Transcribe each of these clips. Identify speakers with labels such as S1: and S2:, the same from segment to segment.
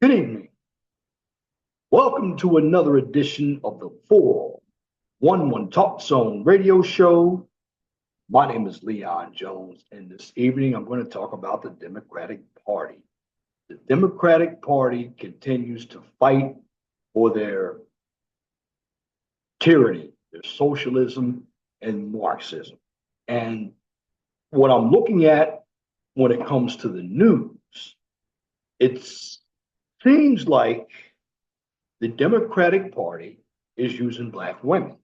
S1: Good evening. Welcome to another edition of the 411 Talk Zone radio show. My name is Leon Jones, and this evening I'm going to talk about the Democratic Party. The Democratic Party continues to fight for their tyranny, their socialism, and Marxism. And what I'm looking at when it comes to the news, it seems like the Democratic Party is using Black women.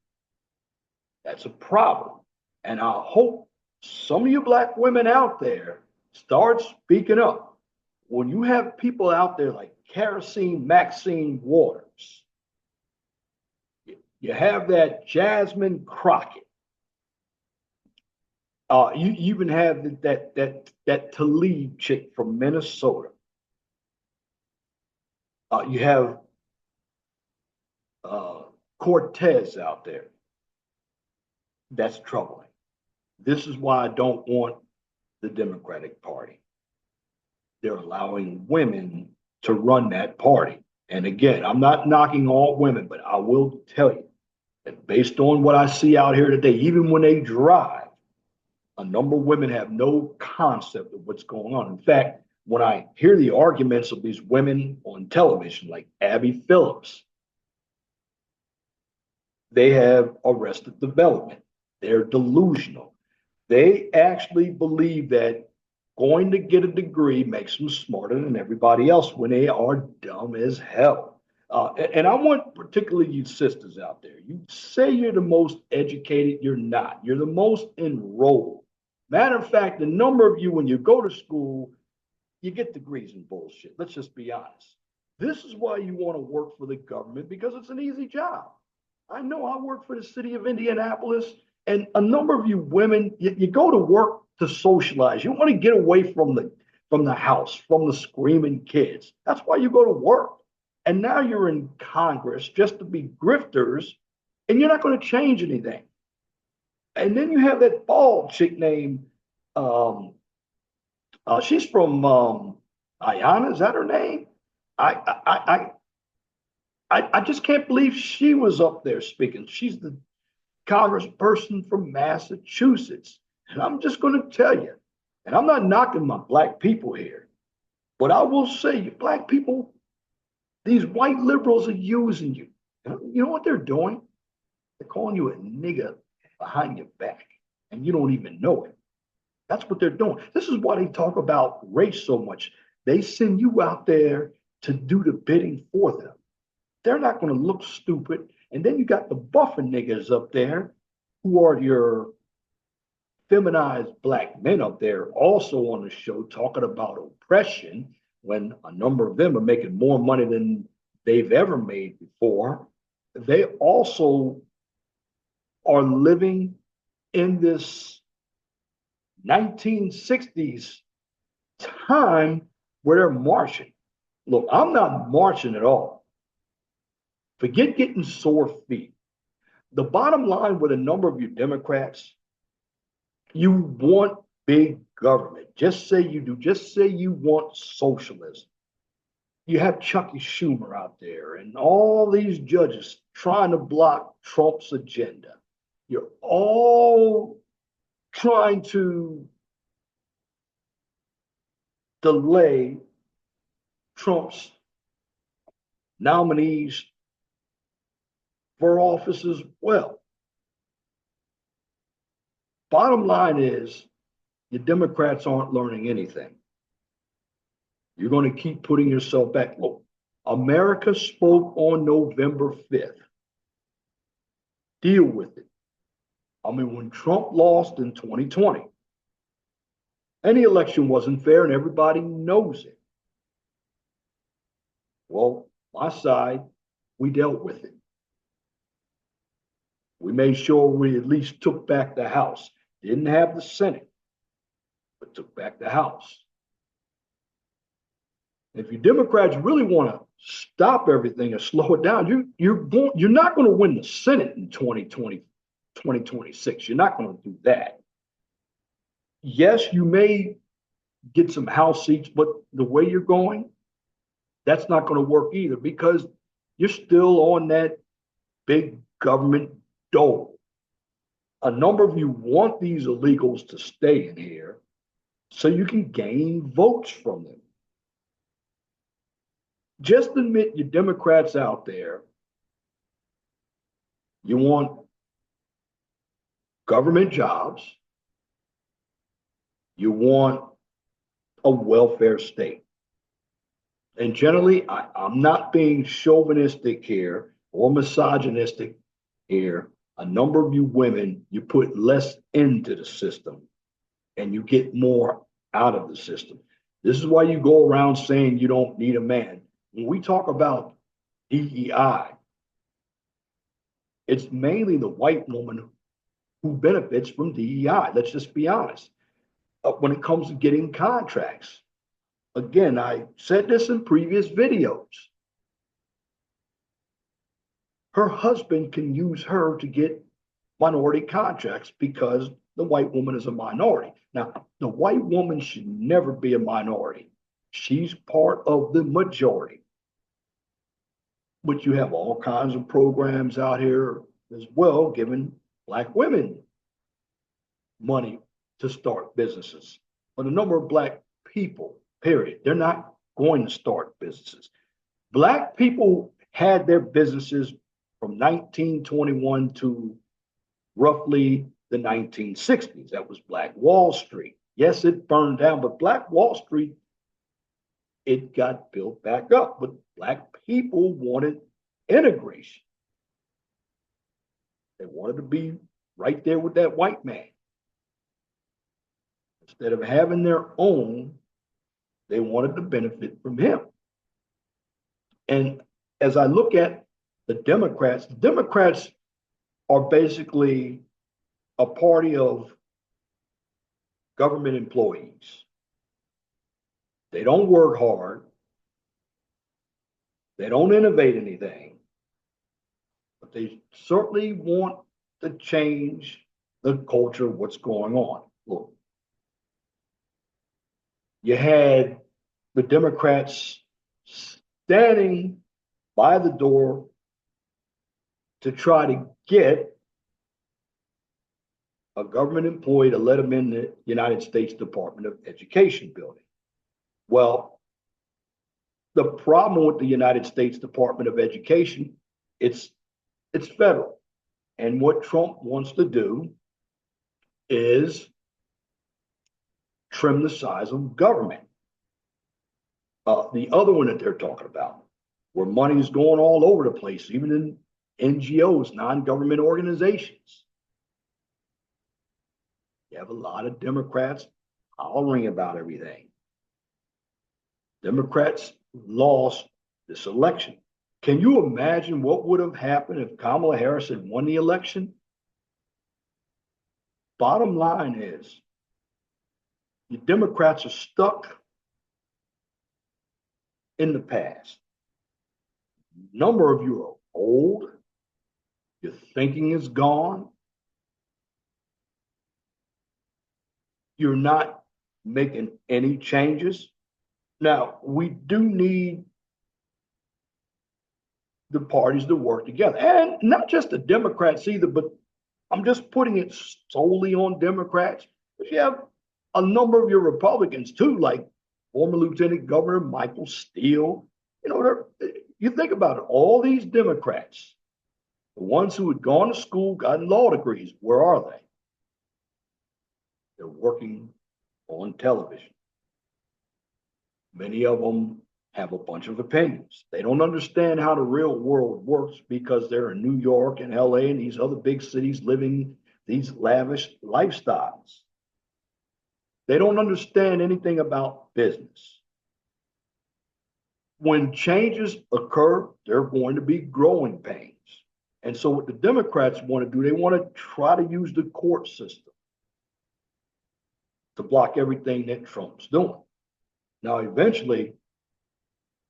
S1: That's a problem. And I hope some of you Black women out there start speaking up. When you have people out there like Kerosene Maxine Waters, you have that Jasmine Crockett. You even have that Tlaib chick from Minnesota. You have Cortez out there. That's troubling. This is why I don't want the Democratic Party. They're allowing women to run that party. And again, I'm not knocking all women, but I will tell you that based on what I see out here today, even when they drive, a number of women have no concept of what's going on. In fact, when I hear the arguments of these women on television, like Abby Phillips, they have arrested development. They're delusional. They actually believe that going to get a degree makes them smarter than everybody else when they are dumb as hell. And I want particularly you sisters out there. You say you're the most educated, you're not. You're the most enrolled. Matter of fact, the number of you, when you go to school, you get degrees in bullshit. Let's just be honest. This is why you want to work for the government, because it's an easy job. I know I work for the city of Indianapolis, and a number of you women, you go to work to socialize. You want to get away from the house, from the screaming kids. That's why you go to work. And now you're in Congress just to be grifters, and you're not going to change anything. And then you have that bald chick named, she's from Ayana, is that her name? I just can't believe she was up there speaking. She's the congressperson from Massachusetts. And I'm just going to tell you, and I'm not knocking my Black people here, but I will say, you Black people, these white liberals are using you. You know what they're doing? They're calling you a nigger behind your back, and you don't even know it. That's what they're doing. This is why they talk about race so much. They send you out there to do the bidding for them. They're not going to look stupid. And then you got the buffer niggas up there who are your feminized Black men up there also on the show talking about oppression when a number of them are making more money than they've ever made before. They also are living in this 1960s time where they're marching. Look, I'm not marching at all. Forget getting sore feet. The bottom line with a number of you Democrats, you want big government. Just say you do. Just say you want socialism. You have Chucky Schumer out there and all these judges trying to block Trump's agenda. You're all trying to delay Trump's nominees for office as well. Bottom line is, the Democrats aren't learning anything. You're going to keep putting yourself back. Look, America spoke on November 5th. Deal with it. I mean, when Trump lost in 2020, any election wasn't fair and everybody knows it. Well, my side, we dealt with it. We made sure we at least took back the House. Didn't have the Senate, but took back the House. If you Democrats really want to stop everything and slow it down, you're not going to win the Senate in 2026. You're not going to do that. Yes, you may get some House seats, but the way you're going, That's not going to work either because you're still on that big government dole. A number of you want these illegals to stay in here so you can gain votes from them. Just admit you Democrats out there, you want government jobs, you want a welfare state. And generally, I'm not being chauvinistic here or misogynistic here. A number of you women, you put less into the system and you get more out of the system. This is why you go around saying you don't need a man. When we talk about DEI, it's mainly the white woman who benefits from DEI. Let's just be honest. When it comes to getting contracts, again, I said this in previous videos. Her husband can use her to get minority contracts because the white woman is a minority. Now, the white woman should never be a minority. She's part of the majority. But you have all kinds of programs out here as well, giving Black women money to start businesses. But a number of Black people, period, they're not going to start businesses. Black people had their businesses from 1921 to roughly the 1960s. That was Black Wall Street. Yes, it burned down, but Black Wall Street, it got built back up. But Black people wanted integration. They wanted to be right there with that white man. Instead of having their own, they wanted to benefit from him. And as I look at the Democrats are basically a party of government employees. They don't work hard. They don't innovate anything. But they certainly want to change the culture of what's going on. Look, you had the Democrats standing by the door to try to get a government employee to let them in the United States Department of Education building. Well, the problem with the United States Department of Education, it's federal. And what Trump wants to do is trim the size of government. The other one that they're talking about, where money is going all over the place, even in NGOs, non-government organizations. You have a lot of Democrats hollering about everything. Democrats lost this election. Can you imagine what would have happened if Kamala Harris had won the election? Bottom line is, the Democrats are stuck in the past. A number of you are old. Your thinking is gone. You're not making any changes. Now, we do need the parties to work together. And not just the Democrats either, but I'm just putting it solely on Democrats. But you have a number of your Republicans too, like former Lieutenant Governor Michael Steele. You think about it, all these Democrats, the ones who had gone to school, gotten law degrees, where are they? They're working on television. Many of them have a bunch of opinions. They don't understand how the real world works because they're in New York and LA and these other big cities living these lavish lifestyles. They don't understand anything about business. When changes occur, there are going to be growing pains. And so what the Democrats want to do, they want to try to use the court system to block everything that Trump's doing. Now, eventually,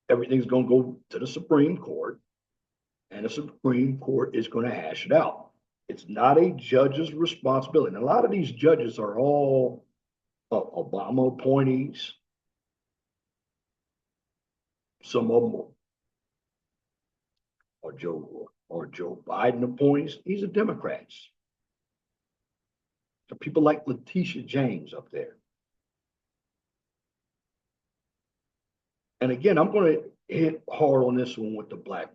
S1: everything's going to go to the Supreme Court, and the Supreme Court is going to hash it out. It's not a judge's responsibility. And a lot of these judges are all Obama appointees. some of them or Joe Biden appointees. These are Democrats. So people like Letitia James up there. And again, I'm going to hit hard on this one with the black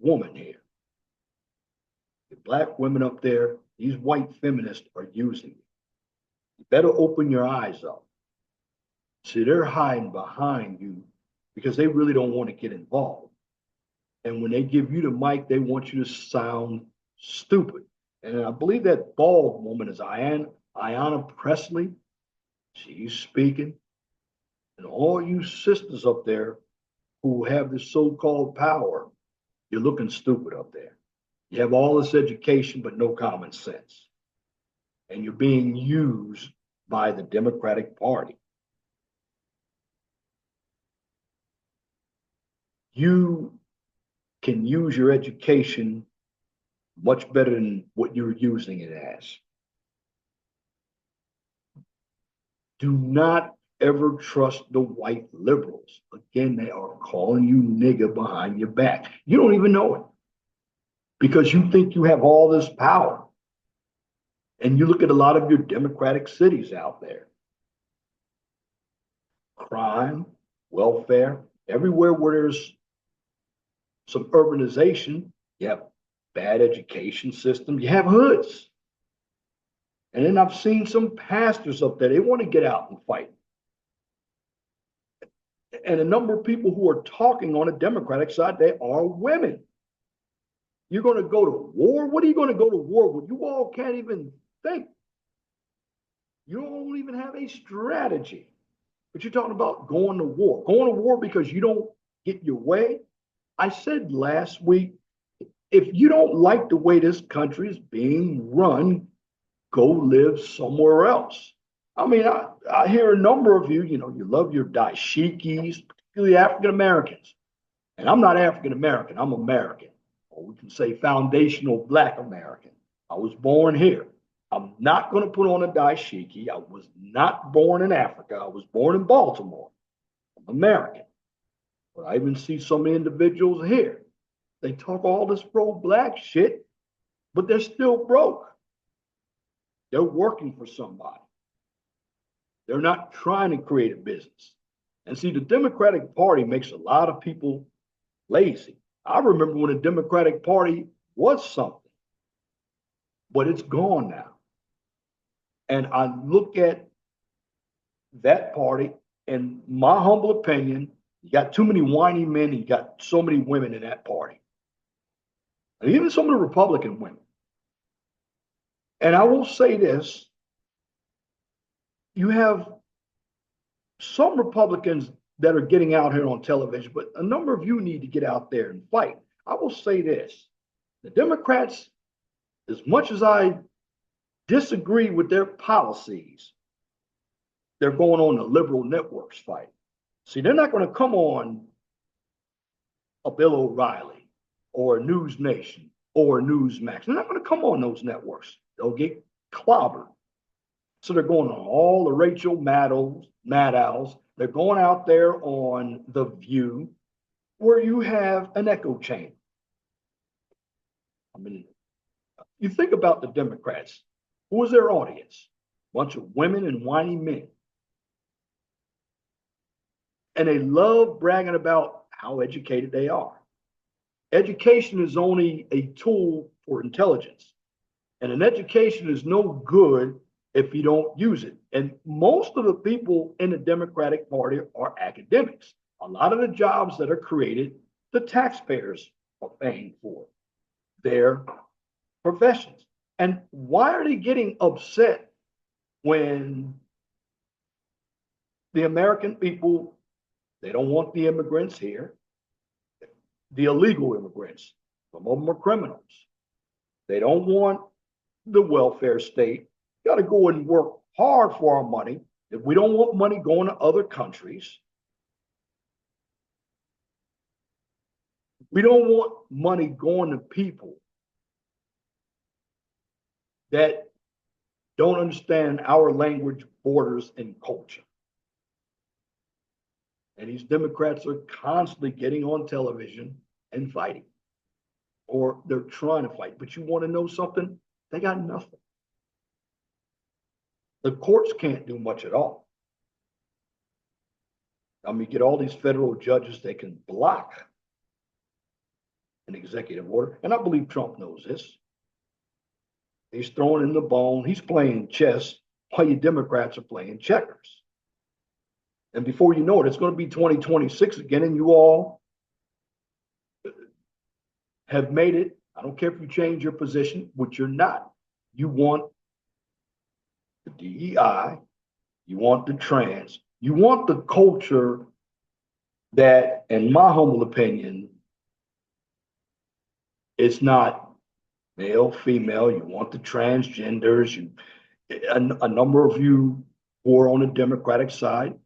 S1: woman here. The black women up there, these white feminists are using it. You better open your eyes up. See, they're hiding behind you because they really don't want to get involved. And when they give you the mic, they want you to sound stupid. And I believe that bald woman is Ayanna Presley. She's speaking. And all you sisters up there who have this so-called power, you're looking stupid up there. You have all this education, but no common sense. And you're being used by the Democratic Party. You can use your education much better than what you're using it as. Do not ever trust the white liberals. Again, they are calling you nigger behind your back. You don't even know it because you think you have all this power. And you look at a lot of your Democratic cities out there. Crime, welfare, everywhere where there's some urbanization, you have bad education system, you have hoods. And then I've seen some pastors up there, they want to get out and fight. And a number of people who are talking on the Democratic side, they are women. You're going to go to war? What are you going to go to war with? You all can't even think. You don't even have a strategy. But you're talking about going to war. Going to war because you don't get your way. I said last week, if you don't like the way this country is being run, go live somewhere else. I mean, I hear a number of you, you love your dashikis, particularly African Americans. And I'm not African American, I'm American. Or we can say foundational Black American. I was born here. I'm not going to put on a dashiki. I was not born in Africa. I was born in Baltimore. I'm American. But I even see some individuals here. They talk all this pro-Black shit, but they're still broke. They're working for somebody. They're not trying to create a business. And see, the Democratic Party makes a lot of people lazy. I remember when the Democratic Party was something, but it's gone now. And I look at that party, in my humble opinion, you got too many whiny men, you got so many women in that party. And even some of the Republican women. And I will say this, you have some Republicans that are getting out here on television, but a number of you need to get out there and fight. I will say this, the Democrats, as much as I disagree with their policies, they're going on the liberal networks fight. See, they're not going to come on a Bill O'Reilly or a News Nation or a Newsmax. They're not going to come on those networks. They'll get clobbered. So they're going on all the Rachel Maddows. They're going out there on The View, where you have an echo chamber. I mean, you think about the Democrats. Who is their audience? A bunch of women and whiny men. And they love bragging about how educated they are. Education is only a tool for intelligence. And an education is no good if you don't use it. And most of the people in the Democratic Party are academics. A lot of the jobs that are created, the taxpayers are paying for their professions. And why are they getting upset when the American people, they don't want the immigrants here, the illegal immigrants, some of them are criminals. They don't want the welfare state. Got to go and work hard for our money. If we don't want money going to other countries, we don't want money going to people that don't understand our language, borders, and culture. And these Democrats are constantly getting on television and fighting, or they're trying to fight. But you want to know something? They got nothing. The courts can't do much at all. I mean, get all these federal judges, they can block an executive order. And I believe Trump knows this. He's throwing in the bone. He's playing chess while you Democrats are playing checkers. And before you know it, it's going to be 2026 again, and you all have made it. I don't care if you change your position, which you're not. You want the DEI, you want the trans, you want the culture that, in my humble opinion, it's not male, female. You want the transgenders. A number of you who are on the Democratic side,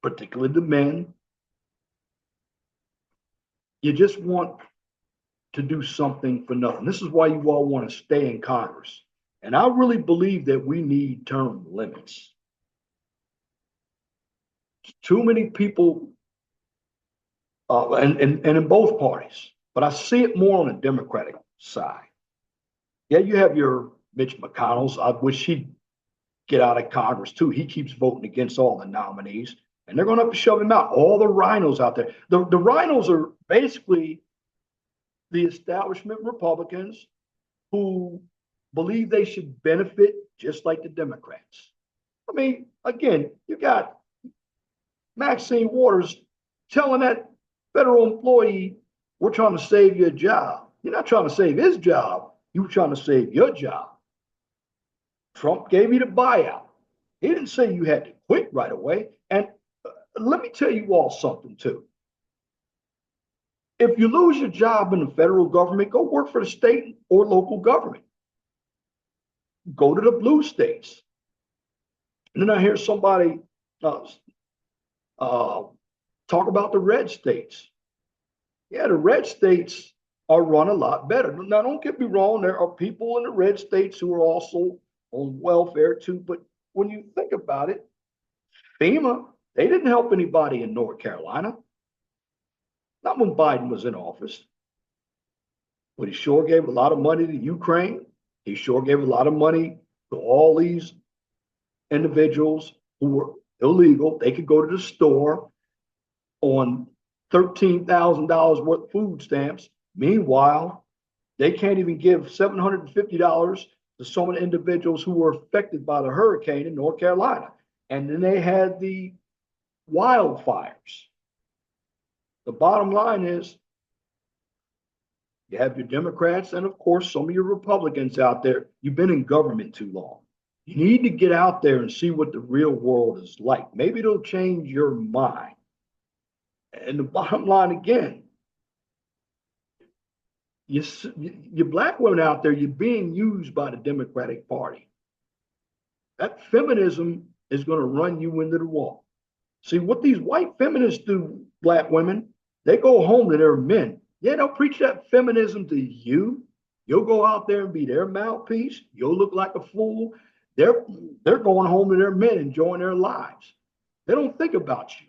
S1: particularly the men, you just want to do something for nothing. This is why you all want to stay in Congress. And I really believe that we need term limits. Too many people, and in both parties, but I see it more on the Democratic side. Yeah, you have your Mitch McConnell's. I wish he'd get out of Congress too. He keeps voting against all the nominees, and they're going to have to shove him out. All the rhinos out there. The rhinos are basically the establishment Republicans who believe they should benefit just like the Democrats. I mean, again, you got Maxine Waters telling that federal employee, we're trying to save your job. You're not trying to save his job. You were trying to save your job. Trump gave you the buyout. He didn't say you had to quit right away. And let me tell you all something too. If you lose your job in the federal government, go work for the state or local government. Go to the blue states. And then I hear somebody talk about the red states. Yeah, the red states are run a lot better. Now, don't get me wrong, there are people in the red states who are also on welfare too. But when you think about it, FEMA, they didn't help anybody in North Carolina. Not when Biden was in office. But he sure gave a lot of money to Ukraine. He sure gave a lot of money to all these individuals who were illegal. They could go to the store on $13,000 worth of food stamps. Meanwhile, they can't even give $750 to some of the individuals who were affected by the hurricane in North Carolina. And then they had the wildfires. The bottom line is you have your Democrats and, of course, some of your Republicans out there. You've been in government too long. You need to get out there and see what the real world is like. Maybe it'll change your mind. And the bottom line again, you black women out there, you're being used by the Democratic Party. That feminism is going to run you into the wall. See, what these white feminists do, black women, they go home to their men. Yeah, they'll preach that feminism to you. You'll go out there and be their mouthpiece. You'll look like a fool. They're going home to their men, enjoying their lives. They don't think about you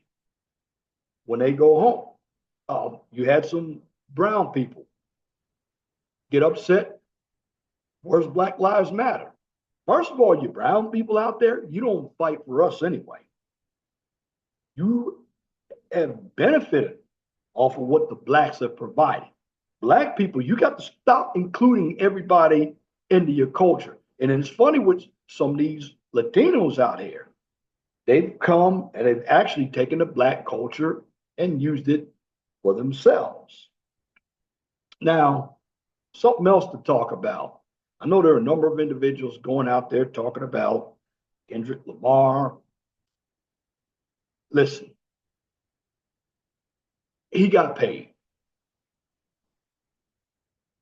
S1: when they go home. You had some brown people get upset. Where's Black Lives Matter? First of all, you brown people out there, you don't fight for us anyway. You have benefited off of what the blacks have provided. Black people, you got to stop including everybody into your culture. And it's funny with some of these Latinos out here. They've come and they've actually taken the black culture and used it for themselves. Now, something else to talk about. I know there are a number of individuals going out there talking about Kendrick Lamar. Listen, he got paid.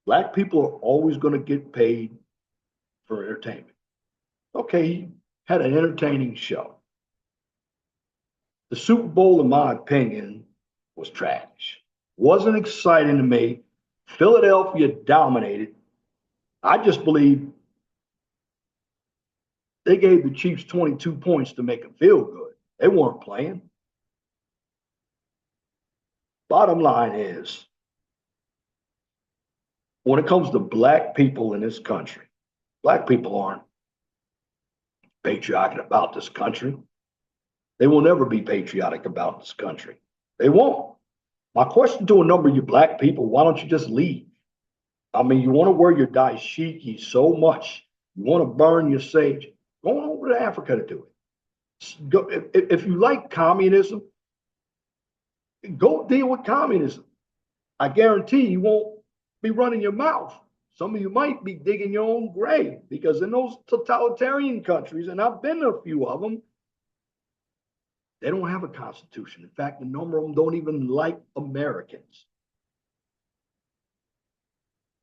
S1: Black people are always going to get paid for entertainment. Okay, he had an entertaining show. The Super Bowl, in my opinion, was trash. Wasn't exciting to me. Philadelphia dominated. I just believe they gave the Chiefs 22 points to make them feel good. They weren't playing. Bottom line is, when it comes to black people in this country, black people aren't patriotic about this country. They will never be patriotic about this country. They won't. My question to a number of you black people, why don't you just leave? I mean, you want to wear your dashiki so much, you want to burn your sage, go on over to Africa to do it. Go, if you like communism, go deal with communism. I guarantee you won't be running your mouth. Some of you might be digging your own grave because in those totalitarian countries, and I've been to a few of them, they don't have a constitution. In fact, a number of them don't even like Americans.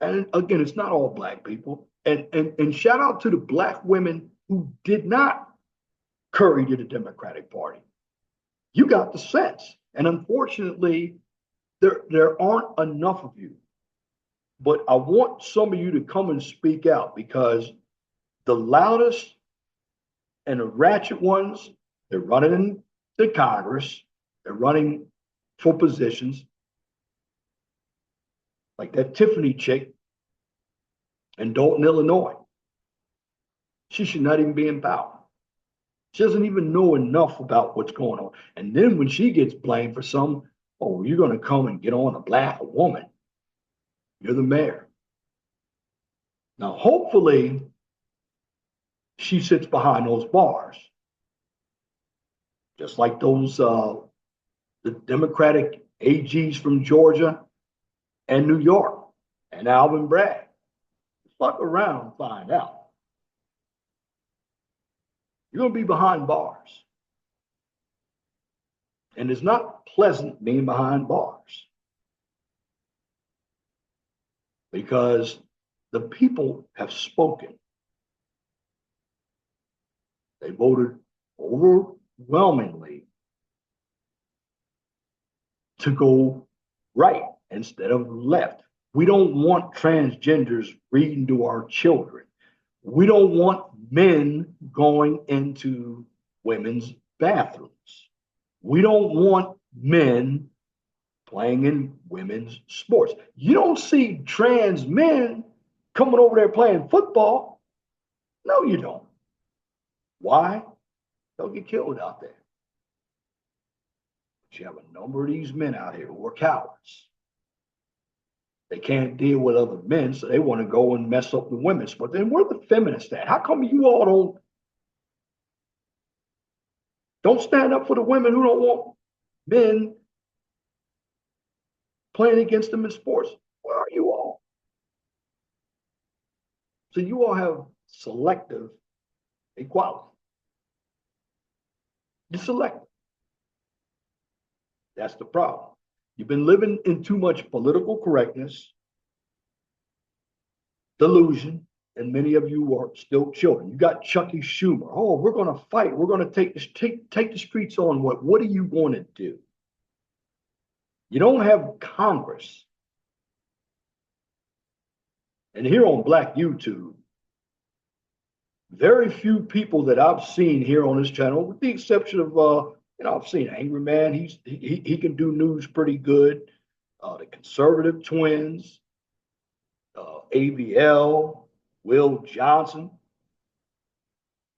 S1: And again, it's not all black people. And shout out to the black women who did not curry to the Democratic Party. You got the sense. And unfortunately, there aren't enough of you. But I want some of you to come and speak out because the loudest and the ratchet ones, they're running into Congress, they're running for positions. Like that Tiffany chick in Dalton, Illinois. She should not even be in power. She doesn't even know enough about what's going on. And then when she gets blamed for some, oh, you're going to come and get on a black woman. You're the mayor. Now, hopefully, she sits behind those bars. Just like those, the Democratic AGs from Georgia and New York and Alvin Bragg. Fuck around and find out. You're going to be behind bars. And it's not pleasant being behind bars. Because the people have spoken. They voted overwhelmingly to go right instead of left. We don't want transgenders reading to our children. We don't want men going into women's bathrooms. We don't want men playing in women's sports. You don't see trans men coming over there playing football. No, you don't. Why? They'll get killed out there. But you have a number of these men out here who are cowards. They can't deal with other men, so they want to go and mess up the women's. But then where are the feminists at? How come you all don't stand up for the women who don't want men playing against them in sports? Where are you all? So you all have selective equality. You're selective. That's the problem. You've been living in too much political correctness, delusion, and many of you are still children. You got Chucky Schumer. Oh, we're going to fight. We're going to take the streets on. What are you going to do? You don't have Congress. And here on Black YouTube, very few people that I've seen here on this channel, with the exception of I've seen Angry Man. He can do news pretty good. The conservative twins, AVL, Will Johnson,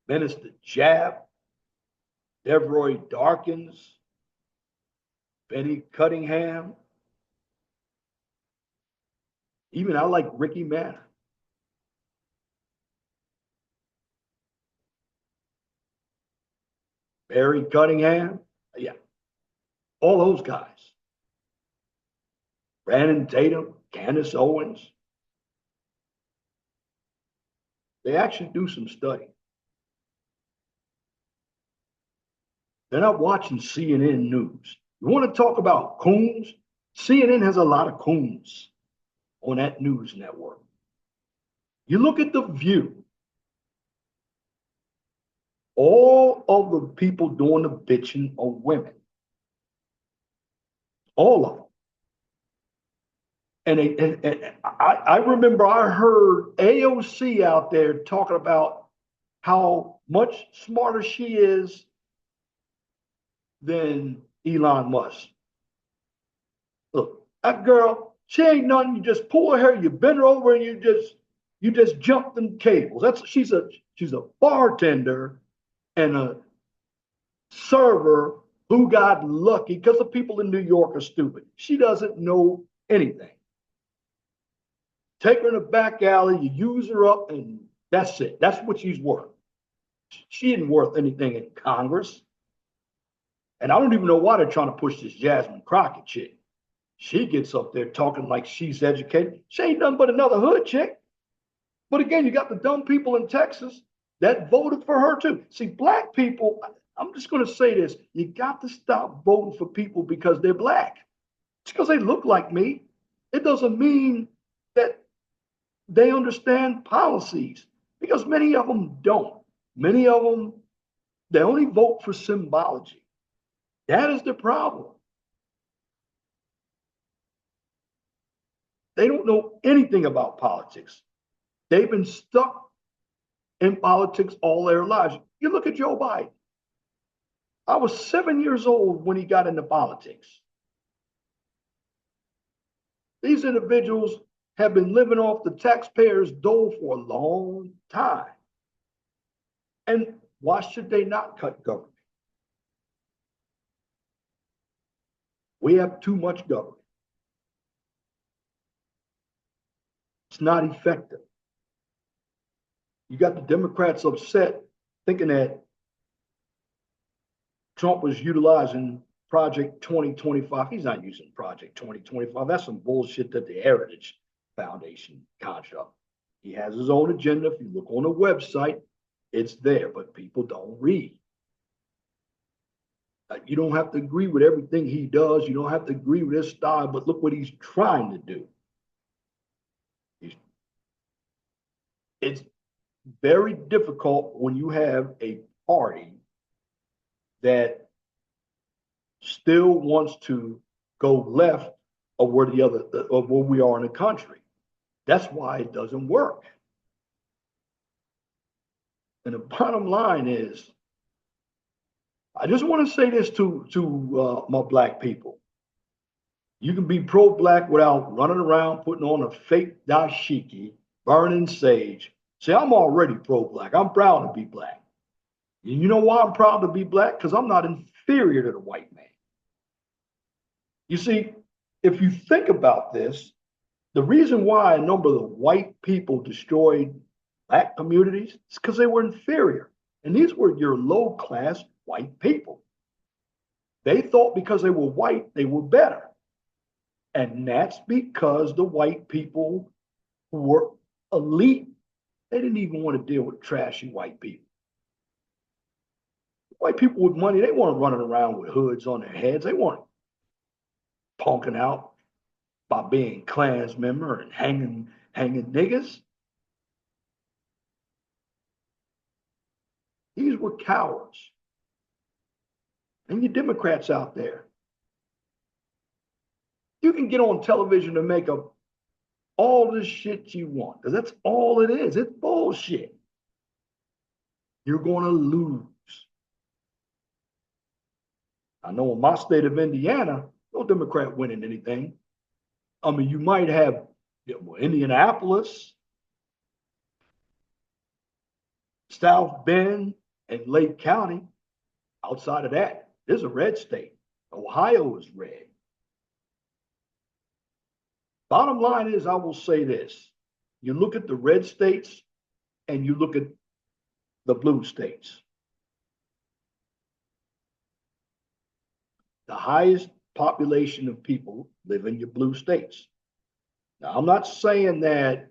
S1: Minister Jab, Devroy Darkins, Betty Cunningham. Even I like Ricky Manor. Barry Cunningham, yeah, all those guys. Brandon Tatum, Candace Owens. They actually do some study. They're not watching CNN news. You want to talk about coons? CNN has a lot of coons on that news network. You look at The View. All of the people doing the bitching are women. All of them. And I remember I heard AOC out there talking about how much smarter she is than Elon Musk. Look, that girl, she ain't nothing. You just pull her hair, you bend her over, and you just jump them cables. She's a bartender and a server who got lucky because the people in New York are stupid. She doesn't know anything. Take her in a back alley, you use her up, and that's it. That's what she's worth. She isn't worth anything in Congress. And I don't even know why they're trying to push this Jasmine Crockett chick. She gets up there talking like she's educated. She ain't nothing but another hood chick. But again, you got the dumb people in Texas that voted for her too. See, black people, I'm just going to say this. You got to stop voting for people because they're black. It's because they look like me. It doesn't mean that they understand policies because many of them don't. Many of them, they only vote for symbology. That is the problem. They don't know anything about politics. They've been stuck in politics all their lives. You look at Joe Biden. I was 7 years old when he got into politics. These individuals have been living off the taxpayers' dole for a long time. And why should they not cut government? We have too much government. It's not effective. You got the Democrats upset thinking that Trump was utilizing Project 2025. He's not using Project 2025. That's some bullshit that the Heritage Foundation conjured up. He has his own agenda. If you look on the website, it's there, but people don't read. You don't have to agree with everything he does. You don't have to agree with his style, but look what he's trying to do. It's very difficult when you have a party that still wants to go left of where we are in the country. That's why it doesn't work. And the bottom line is, I just want to say this to my black people. You can be pro-black without running around putting on a fake dashiki, burning sage. See, I'm already pro-black. I'm proud to be black. And you know why I'm proud to be black? Because I'm not inferior to the white man. You see, if you think about this, the reason why a number of the white people destroyed black communities is because they were inferior. And these were your low-class white people. They thought because they were white, they were better. And that's because the white people who were elite, they didn't even want to deal with trashy white people. White people with money, they weren't running around with hoods on their heads. They weren't punking out by being Klans member and hanging niggas. These were cowards. And you Democrats out there, you can get on television and make up all this shit you want, because that's all it is. It's bullshit. You're going to lose. I know in my state of Indiana, no Democrat winning anything. I mean, you might have Indianapolis, South Bend, and Lake County. Outside of that, there's a red state. Ohio is red. Bottom line is, I will say this. You look at the red states and you look at the blue states. The highest population of people live in your blue states. Now, I'm not saying that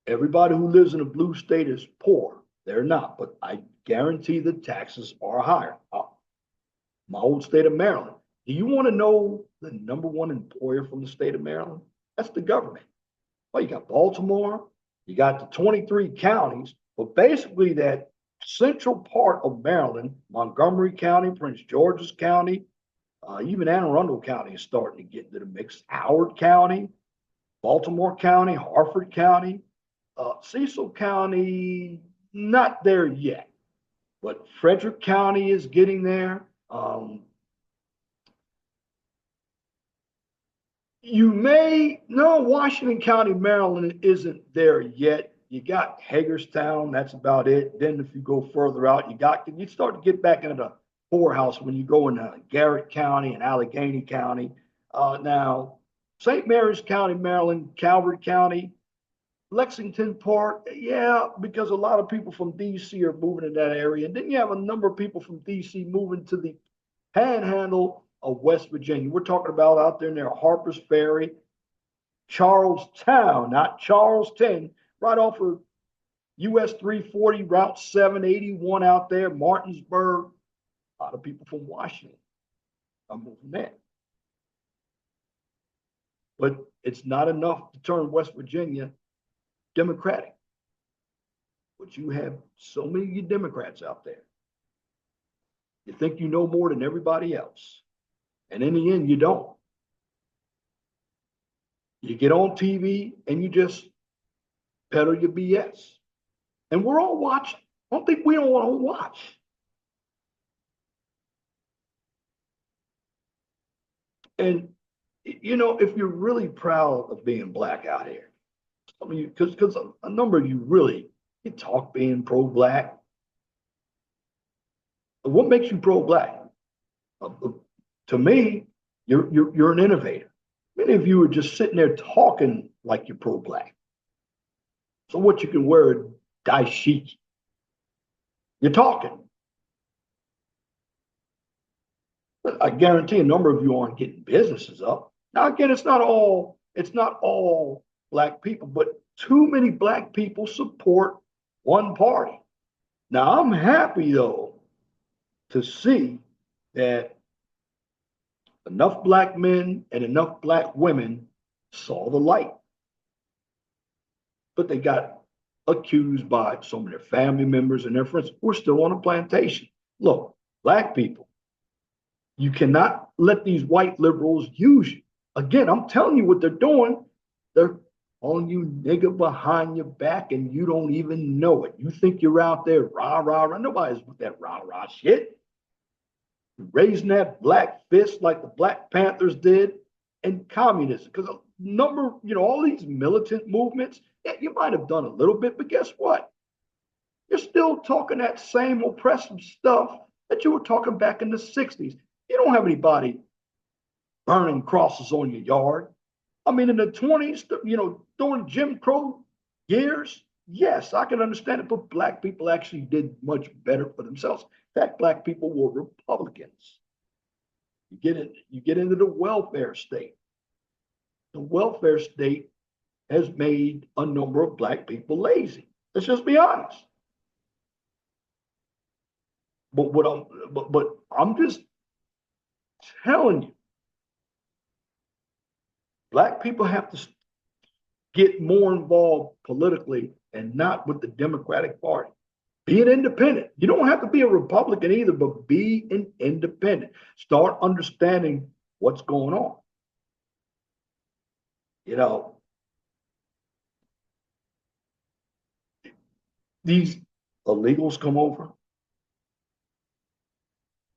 S1: everybody who lives in a blue state is poor. They're not, but I guarantee the taxes are higher. My old state of Maryland. Do you want to know the number one employer from the state of Maryland? That's the government. Well, you got Baltimore, you got the 23 counties, but basically that central part of Maryland, Montgomery County, Prince George's County, even Anne Arundel County is starting to get into the mix. Howard County, Baltimore County, Harford County, Cecil County, not there yet, but Frederick County is getting there. Um, you may no Washington County, Maryland isn't there yet. You got Hagerstown, that's about it. Then if you go further out, you start to get back into the poorhouse when you go into Garrett County and Allegheny County. Now, St. Mary's County, Maryland, Calvert County, Lexington Park, yeah, because a lot of people from DC are moving in that area. And then you have a number of people from DC moving to the panhandle of West Virginia. We're talking about out there near Harper's Ferry, Charlestown, not Charleston, right off of US 340, Route 781 out there, Martinsburg. A lot of people from Washington are moving there. But it's not enough to turn West Virginia Democratic. But you have so many Democrats out there. You think you know more than everybody else. And in the end, you don't. You get on TV and you just peddle your BS. And we're all watching. I don't think we don't want to watch. And, you know, if you're really proud of being black out here, I mean, because a number of you really, you talk being pro-black. What makes you pro-black? To me, you're an innovator. Many of you are just sitting there talking like you're pro-black. So what you can wear a dashiki. You're talking. But I guarantee a number of you aren't getting businesses up. Now again, it's not all black people, but too many black people support one party. Now I'm happy though to see that enough black men and enough black women saw the light. But they got accused by some of their family members and their friends. We're still on a plantation. Look, black people, you cannot let these white liberals use you. Again, I'm telling you what they're doing. They're calling you nigger behind your back and you don't even know it. You think you're out there rah, rah, rah. Nobody's with that rah, rah shit. Raising that black fist like the Black Panthers did, and communism. Because a number, all these militant movements, yeah, you might have done a little bit, but guess what? You're still talking that same oppressive stuff that you were talking back in the 60s. You don't have anybody burning crosses on your yard. I mean, in the 20s, during Jim Crow years, yes, I can understand it, but black people actually did much better for themselves. In fact, black people were Republicans. You get into the welfare state. The welfare state has made a number of black people lazy. Let's just be honest. But I'm just telling you, black people have to get more involved politically and not with the Democratic Party. Be an independent. You don't have to be a Republican either, but be an independent. Start understanding what's going on. These illegals come over,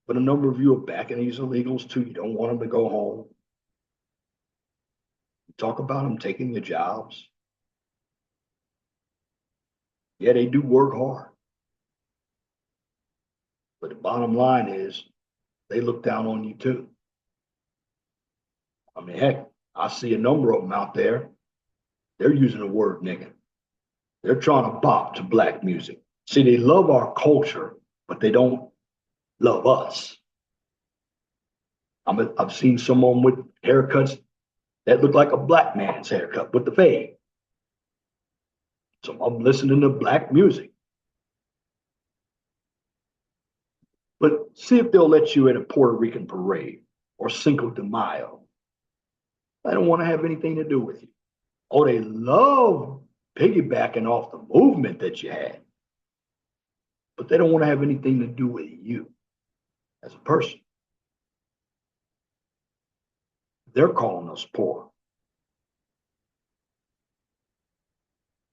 S1: but a number of you are backing these illegals too. You don't want them to go home. You talk about them taking your jobs. Yeah, they do work hard. But the bottom line is they look down on you too. I mean, heck, I see a number of them out there. They're using the word nigga. They're trying to bop to black music. See, they love our culture, but they don't love us. I've seen someone with haircuts that look like a black man's haircut with the fade. So I'm listening to black music. But see if they'll let you in a Puerto Rican parade or Cinco de Mayo. I don't want to have anything to do with you. Oh, they love piggybacking off the movement that you had, but they don't want to have anything to do with you as a person. They're calling us poor.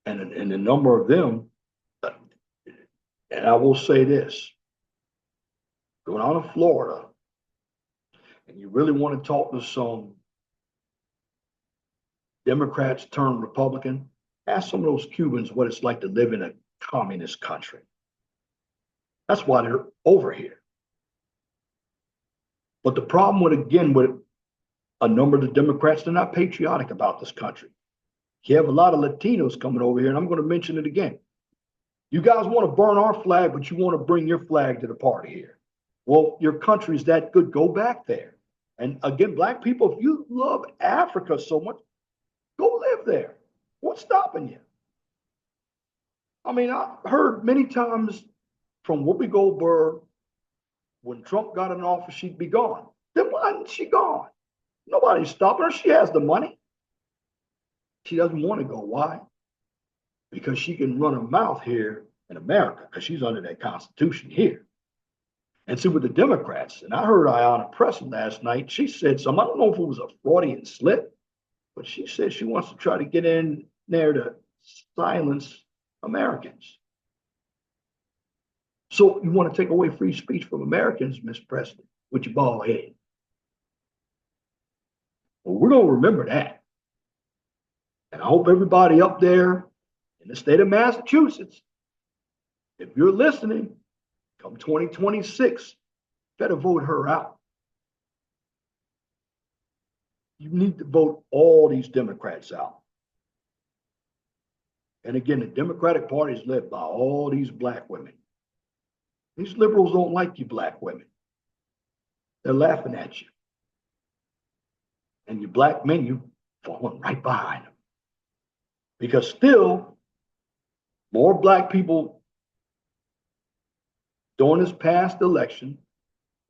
S1: And a number of them, and I will say this, going out of Florida, and you really want to talk to some Democrats turned Republican, ask some of those Cubans what it's like to live in a communist country. That's why they're over here. But the problem with a number of the Democrats, they're not patriotic about this country. You have a lot of Latinos coming over here, and I'm going to mention it again. You guys want to burn our flag, but you want to bring your flag to the party here. Well, your country's that good. Go back there. And again, black people, if you love Africa so much, go live there. What's stopping you? I mean, I heard many times from Whoopi Goldberg, when Trump got in office, she'd be gone. Then why isn't she gone? Nobody's stopping her. She has the money. She doesn't want to go. Why? Because she can run her mouth here in America, because she's under that Constitution here. And see, with the Democrats, and I heard Ayanna Pressley last night, she said something. I don't know if it was a Freudian slip, but she said she wants to try to get in there to silence Americans. So you want to take away free speech from Americans, Miss Pressley, with your bald head. Well, we're going to remember that. And I hope everybody up there in the state of Massachusetts, if you're listening, come 2026, better vote her out. You need to vote all these Democrats out. And again, the Democratic Party is led by all these black women. These liberals don't like you black women. They're laughing at you. And you black men, you falling right behind them. Because still, more black people during this past election,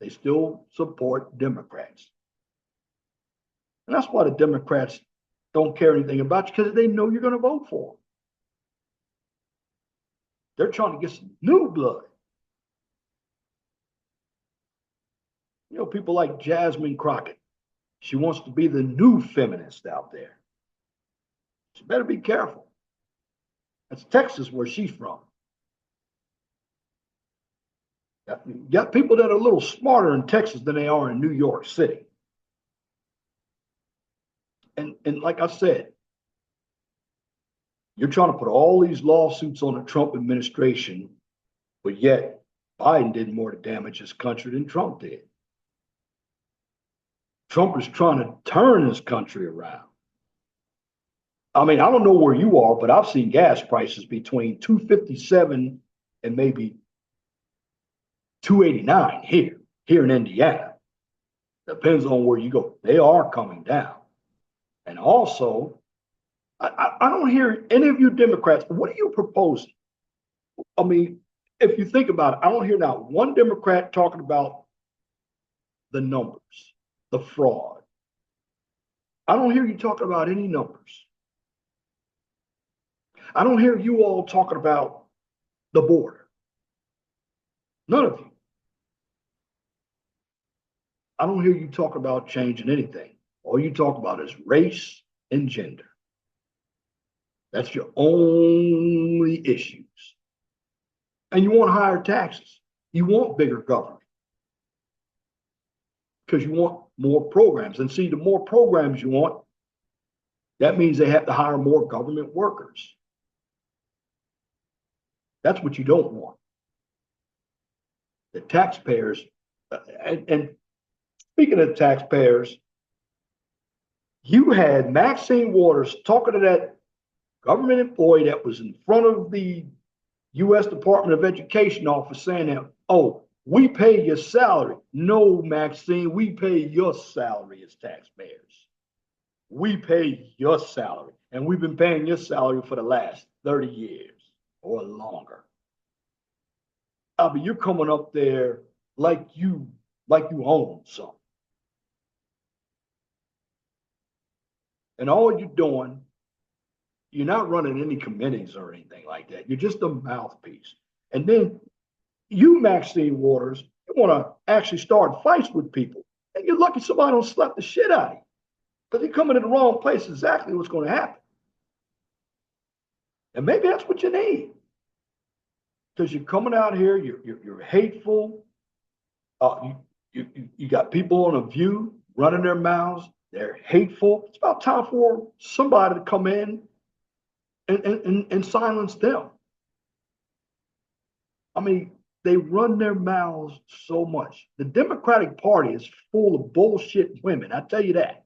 S1: they still support Democrats. And that's why the Democrats don't care anything about you, because they know you're going to vote for them. They're trying to get some new blood. You know, people like Jasmine Crockett. She wants to be the new feminist out there. She better be careful. That's Texas, where she's from. You got people that are a little smarter in Texas than they are in New York City. And like I said, you're trying to put all these lawsuits on the Trump administration, but yet Biden did more to damage this country than Trump did. Trump is trying to turn this country around. I mean, I don't know where you are, but I've seen gas prices between $2.57 and maybe $2.89 here in Indiana. Depends on where you go. They are coming down. And also, I don't hear any of you Democrats, what are you proposing? I mean, if you think about it, I don't hear not one Democrat talking about the numbers, the fraud. I don't hear you talking about any numbers. I don't hear you all talking about the border. None of you. I don't hear you talk about changing anything. All you talk about is race and gender. That's your only issues. And you want higher taxes. You want bigger government. Because you want more programs. And see, the more programs you want, that means they have to hire more government workers. That's what you don't want. The taxpayers, and speaking of taxpayers, you had Maxine Waters talking to that government employee that was in front of the U.S. Department of Education office saying that, oh, we pay your salary. No, Maxine, we pay your salary as taxpayers. We pay your salary. And we've been paying your salary for the last 30 years or longer. I mean, you're coming up there like you own something. And all you're doing, you're not running any committees or anything like that. You're just a mouthpiece. And then you, Maxine Waters, you want to actually start fights with people. And you're lucky somebody don't slap the shit out of you. Because you're coming in the wrong place, exactly what's going to happen. And maybe that's what you need. Because you're coming out here, you're hateful. You got people on a view running their mouths. They're hateful. It's about time for somebody to come in and silence them. I mean, they run their mouths so much. The Democratic Party is full of bullshit women. I tell you that.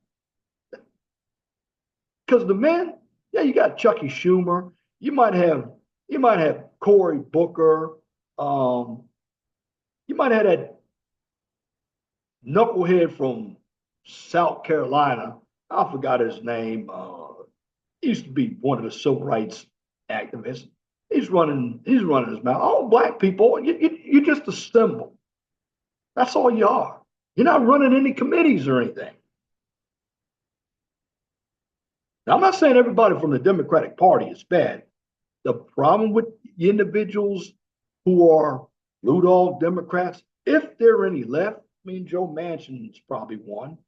S1: Because the men, yeah, you got Chucky Schumer. You might have Cory Booker. You might have that knucklehead from South Carolina. I forgot his name. He used to be one of the civil rights activists. He's running his mouth. All black people, you're just a symbol. That's all you are. You're not running any committees or anything. Now, I'm not saying everybody from the Democratic Party is bad. The problem with the individuals who are blue dog Democrats, if there are any left, I mean, Joe Manchin's probably one.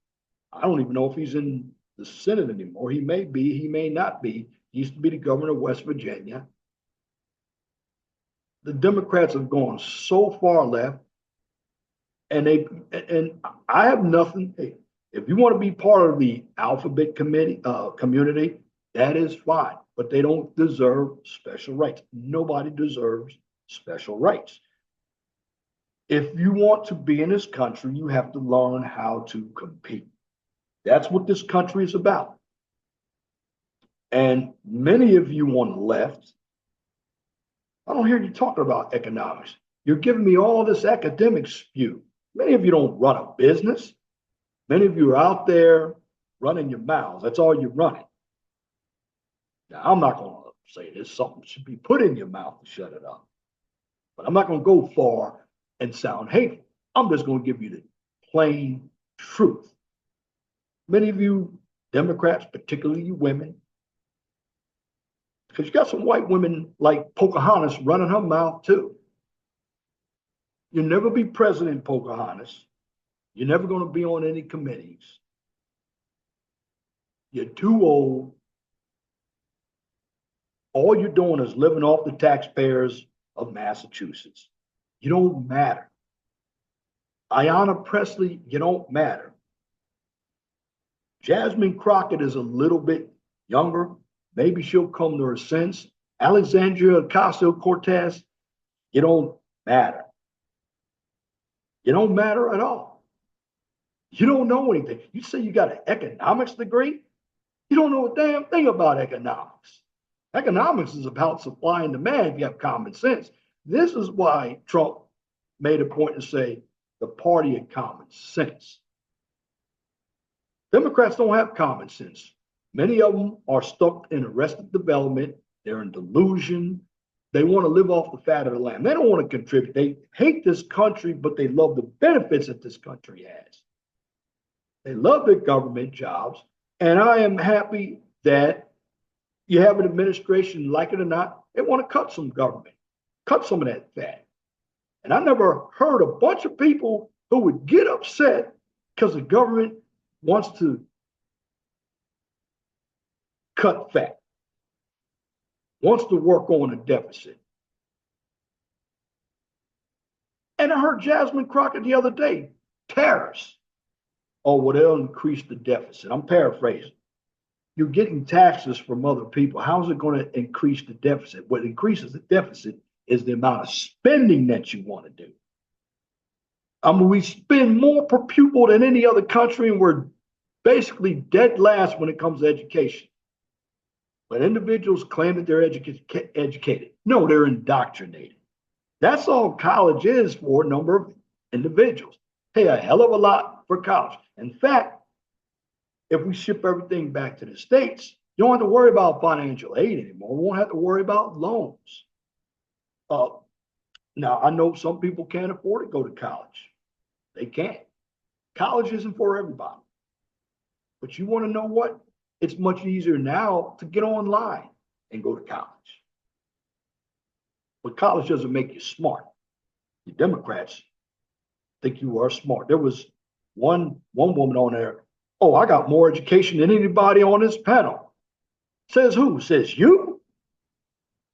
S1: I don't even know if he's in the Senate anymore. He may be, he may not be. He used to be the governor of West Virginia. The Democrats have gone so far left, and I have nothing. Hey, if you want to be part of the alphabet community, that is fine, but they don't deserve special rights. Nobody deserves special rights. If you want to be in this country, you have to learn how to compete. That's what this country is about. And many of you on the left, I don't hear you talking about economics. You're giving me all this academic spew. Many of you don't run a business. Many of you are out there running your mouths. That's all you're running. Now, I'm not going to say this. Something should be put in your mouth to shut it up. But I'm not going to go far and sound hateful. I'm just going to give you the plain truth. Many of you Democrats, particularly you women, because you got some white women like Pocahontas running her mouth too. You'll never be President Pocahontas. You're never going to be on any committees. You're too old. All you're doing is living off the taxpayers of Massachusetts. You don't matter. Ayanna Pressley, you don't matter. Jasmine Crockett is a little bit younger. Maybe she'll come to her sense. Alexandria Ocasio-Cortez, you don't matter. You don't matter at all. You don't know anything. You say you got an economics degree? You don't know a damn thing about economics. Economics is about supply and demand if you have common sense. This is why Trump made a point to say the party of common sense. Democrats don't have common sense. Many of them are stuck in arrested development. They're in delusion. They want to live off the fat of the land. They don't want to contribute. They hate this country, but they love the benefits that this country has. They love their government jobs. And I am happy that you have an administration, like it or not, they want to cut some government, cut some of that fat. And I never heard a bunch of people who would get upset because the government wants to cut fat, wants to work on a deficit. And I heard Jasmine Crockett the other day, tariffs. Oh, well, they'll increase the deficit. I'm paraphrasing. You're getting taxes from other people. How's it going to increase the deficit? What increases the deficit is the amount of spending that you want to do. I mean, we spend more per pupil than any other country, and we're basically dead last when it comes to education. But individuals claim that they're educated. No, they're indoctrinated. That's all college is for a number of individuals. Pay a hell of a lot for college. In fact, if we ship everything back to the States, you don't have to worry about financial aid anymore. We won't have to worry about loans. Now, I know some people can't afford to go to college. They can't. College isn't for everybody. But you want to know what? It's much easier now to get online and go to college. But college doesn't make you smart. The Democrats think you are smart. There was one woman on there. Oh, I got more education than anybody on this panel. Says who? Says you?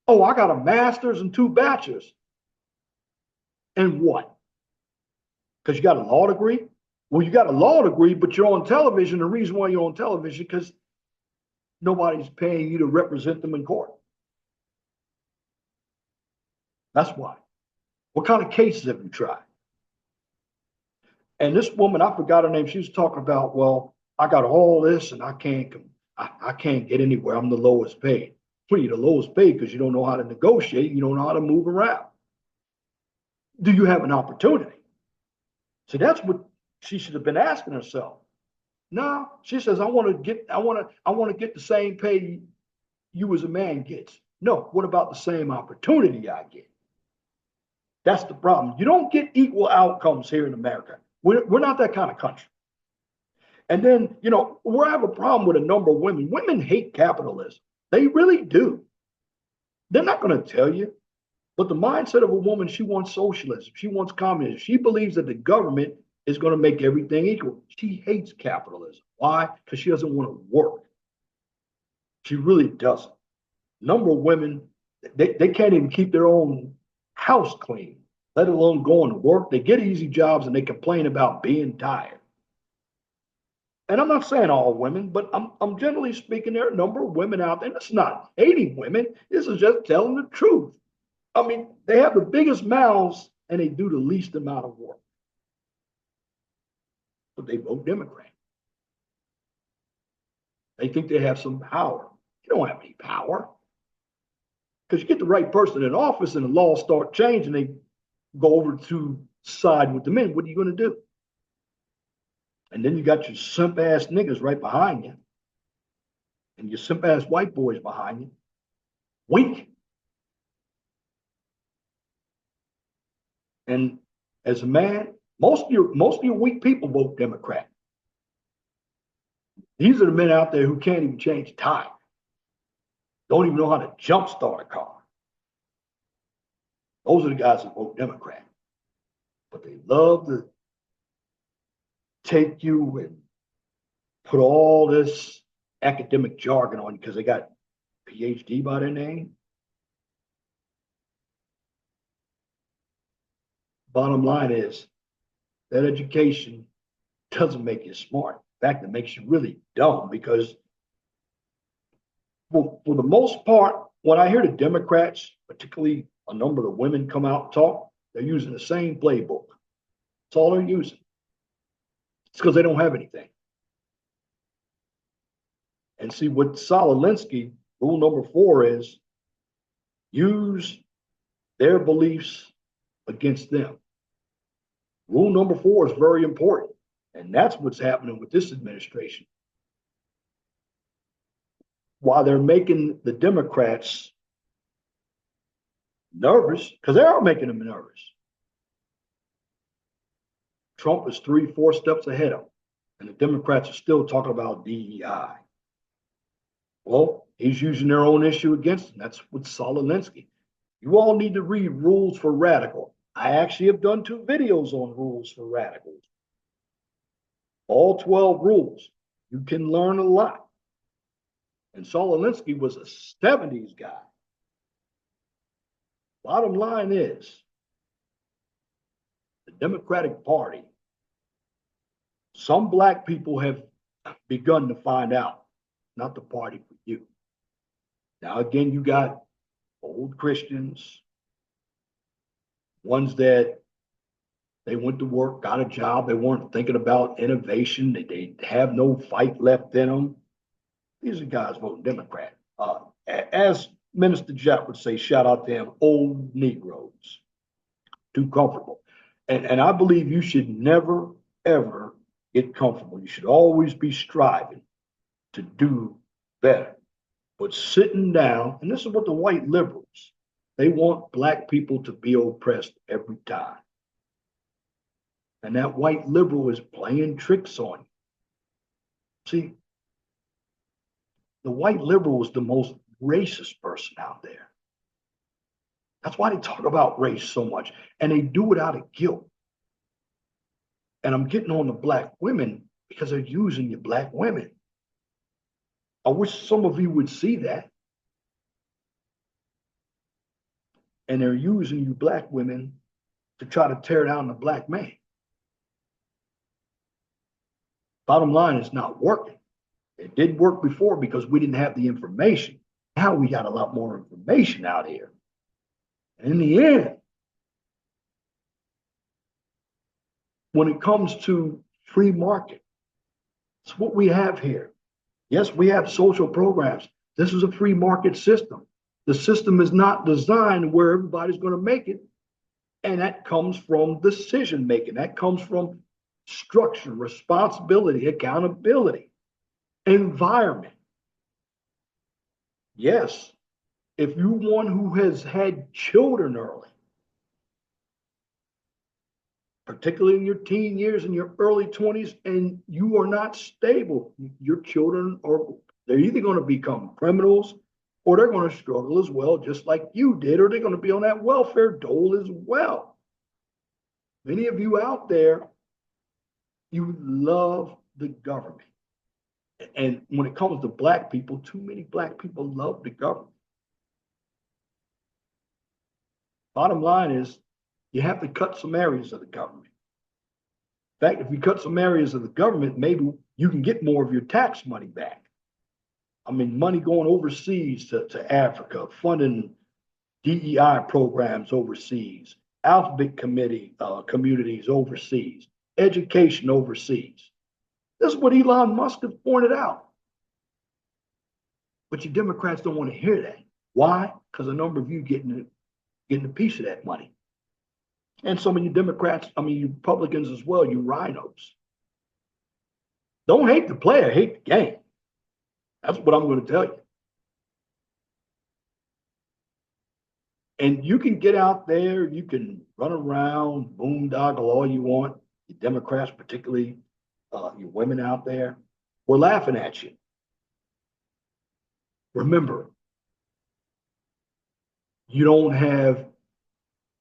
S1: Oh, I got a master's and 2 bachelors. And what? Because you got a law degree? Well, you got a law degree, but you're on television. The reason why you're on television because nobody's paying you to represent them in court. That's why. What kind of cases have you tried? And this woman, I forgot her name. She was talking about, well, I got all this and I can't get anywhere. I'm the lowest paid. Well, you're the lowest paid because you don't know how to negotiate. You don't know how to move around. Do you have an opportunity? So that's what she should have been asking herself. No, she says, I want to get the same pay you as a man gets. No, what about the same opportunity I get? That's the problem. You don't get equal outcomes here in America. We're not that kind of country. And then, we have a problem with a number of women. Women hate capitalism. They really do. They're not going to tell you. But the mindset of a woman, she wants socialism. She wants communism. She believes that the government is going to make everything equal. She hates capitalism. Why? Because she doesn't want to work. She really doesn't. Number of women, they can't even keep their own house clean, let alone going to work. They get easy jobs and they complain about being tired. And I'm not saying all women, but I'm generally speaking, there are a number of women out there. And it's not hating women. This is just telling the truth. I mean, they have the biggest mouths and they do the least amount of work. But they vote Democrat. They think they have some power. You don't have any power. Because you get the right person in office and the laws start changing, they go over to side with the men. What are you going to do? And then you got your simp ass niggas right behind you. And your simp ass white boys behind you. Weak. And as a man, most of your weak people vote Democrat. These are the men out there who can't even change a tire. Don't even know how to jumpstart a car. Those are the guys that vote Democrat. But they love to take you and put all this academic jargon on you because they got PhD by their name. Bottom line is that education doesn't make you smart. In fact, it makes you really dumb because for the most part, when I hear the Democrats, particularly a number of the women come out and talk, they're using the same playbook. That's all they're using. It's because they don't have anything. And see, what Solinsky, rule number 4 is use their beliefs against them. Rule number 4 is very important. And that's what's happening with this administration. While they're making the Democrats nervous, because they are making them nervous. Trump is 3-4 steps ahead of them. And the Democrats are still talking about DEI. Well, he's using their own issue against them. That's with Solinsky. You all need to read Rules for Radical. I actually have done 2 videos on Rules for Radicals. All 12 rules. You can learn a lot. And Solinsky was a 70s guy. Bottom line is, the Democratic Party, some black people have begun to find out, not the party for you. Now, again, you got old Christians, ones that they went to work, got a job, they weren't thinking about innovation, they have no fight left in them. These are guys voting Democrat. As Minister Jeff would say, shout out to them, old Negroes. Too comfortable. And I believe you should never, ever get comfortable. You should always be striving to do better. But sitting down, and this is what the white liberals, they want black people to be oppressed every time. And that white liberal is playing tricks on you. See, the white liberal is the most racist person out there. That's why they talk about race so much. And they do it out of guilt. And I'm getting on the black women because they're using your black women. I wish some of you would see that. And they're using you black women to try to tear down the black man. Bottom line, it's not working. It did work before because we didn't have the information. Now we got a lot more information out here. And in the end, when it comes to free market, it's what we have here. Yes, we have social programs. This is a free market system. The system is not designed where everybody's going to make it. And that comes from decision making. That comes from structure, responsibility, accountability, environment. Yes, if you're one who has had children early, particularly in your teen years and your early 20s, and you are not stable, your children are they're either going to become criminals or they're going to struggle as well, just like you did, or they're going to be on that welfare dole as well. Many of you out there, you love the government. And when it comes to Black people, too many Black people love the government. Bottom line is, you have to cut some areas of the government. In fact, if you cut some areas of the government, maybe you can get more of your tax money back. I mean, money going overseas to Africa, funding DEI programs overseas, alphabet committee communities overseas, education overseas. This is what Elon Musk has pointed out. But you Democrats don't want to hear that. Why? Because a number of you getting a piece of that money. And some of you Democrats, you Republicans as well, you rhinos. Don't hate the player, hate the game. That's what I'm going to tell you. And you can get out there, you can run around, boondoggle all you want. You Democrats, particularly you women out there, we're laughing at you. Remember, you don't have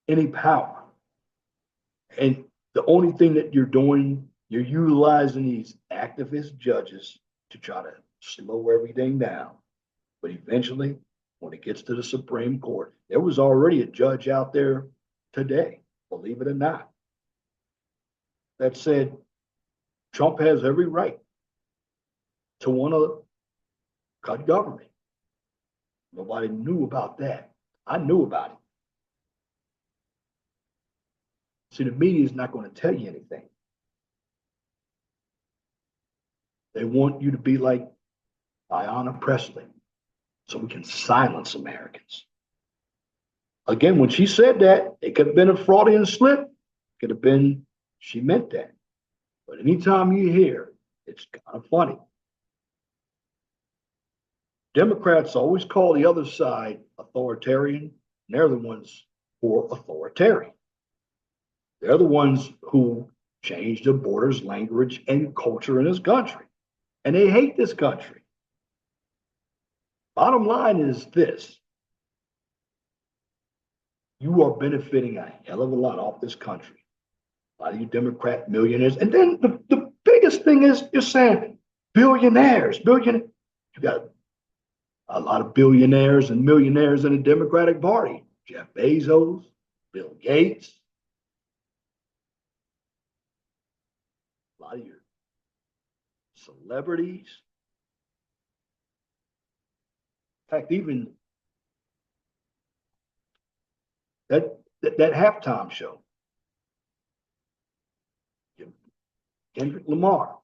S1: any power. And the only thing that you're doing, you're utilizing these activist judges to try to slow everything down. But eventually, when it gets to the Supreme Court, there was already a judge out there today, believe it or not, that said Trump has every right to want to cut government. Nobody knew about that. I knew about it. See, the media is not going to tell you anything. They want you to be like Ayanna Pressley so we can silence Americans. Again, when she said that, it could have been a Freudian slip. Could have been, she meant that. But anytime you hear, it's kind of funny. Democrats always call the other side authoritarian, and they're the ones who are authoritarian. They're the ones who changed the borders, language, and culture in this country. And they hate this country. Bottom line is this. You are benefiting a hell of a lot off this country. A lot of you Democrat millionaires. And then the biggest thing is you're saying billionaires. You got a lot of billionaires and millionaires in the Democratic Party. Jeff Bezos, Bill Gates. A lot of your celebrities. In fact, even that halftime show, Kendrick Lamar,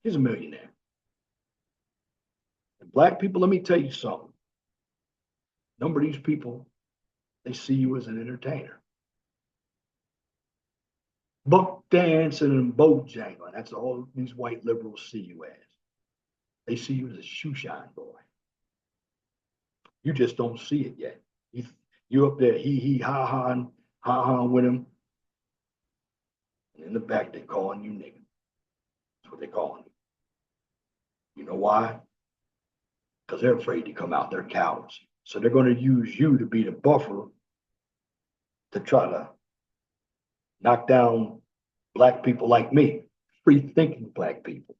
S1: he's a millionaire. And Black people, let me tell you something. A number of these people, they see you as an entertainer. Buck dancing and bojangling. That's all these white liberals see you as. They see you as a shoe shine boy. You just don't see it yet. You up there, ha with him. And in the back, they calling you nigga. That's what they calling you. You know why? Because they're afraid to come out. They're cowards. So they're going to use you to be the buffer to try to knock down Black people like me, free thinking Black people.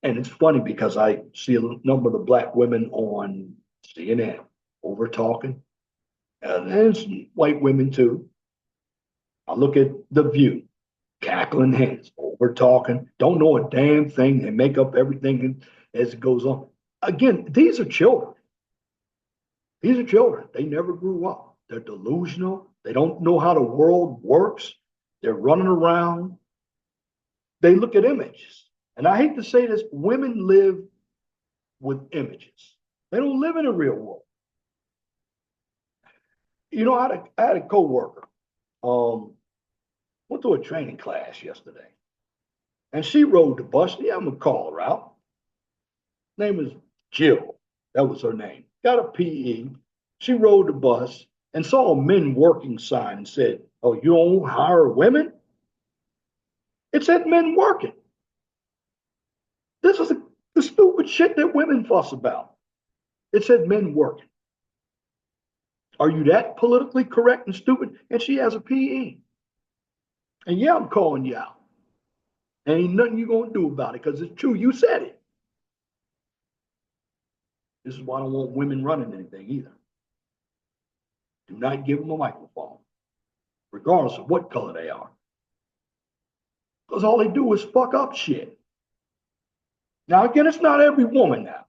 S1: And it's funny because I see a number of the Black women on CNN over talking, and there's white women too. I look at The View, cackling hens, over talking, don't know a damn thing. They make up everything as it goes on. Again, these are children. These are children. They never grew up. They're delusional. They don't know how the world works. They're running around. They look at images. And I hate to say this, women live with images. They don't live in the real world. You know, I had a coworker, went to a training class yesterday, and she rode the bus. Yeah, I'm gonna call her out. Name is Jill. That was her name. Got a PE. She rode the bus and saw a men working sign and said, "Oh, you don't hire women?" It said men working. This is the stupid shit that women fuss about. It said men working. Are you that politically correct and stupid? And she has a PE. And yeah, I'm calling you out. And ain't nothing you're going to do about it because it's true. You said it. This is why I don't want women running anything either. Do not give them a microphone, regardless of what color they are. Because all they do is fuck up shit. Now, again, it's not every woman now.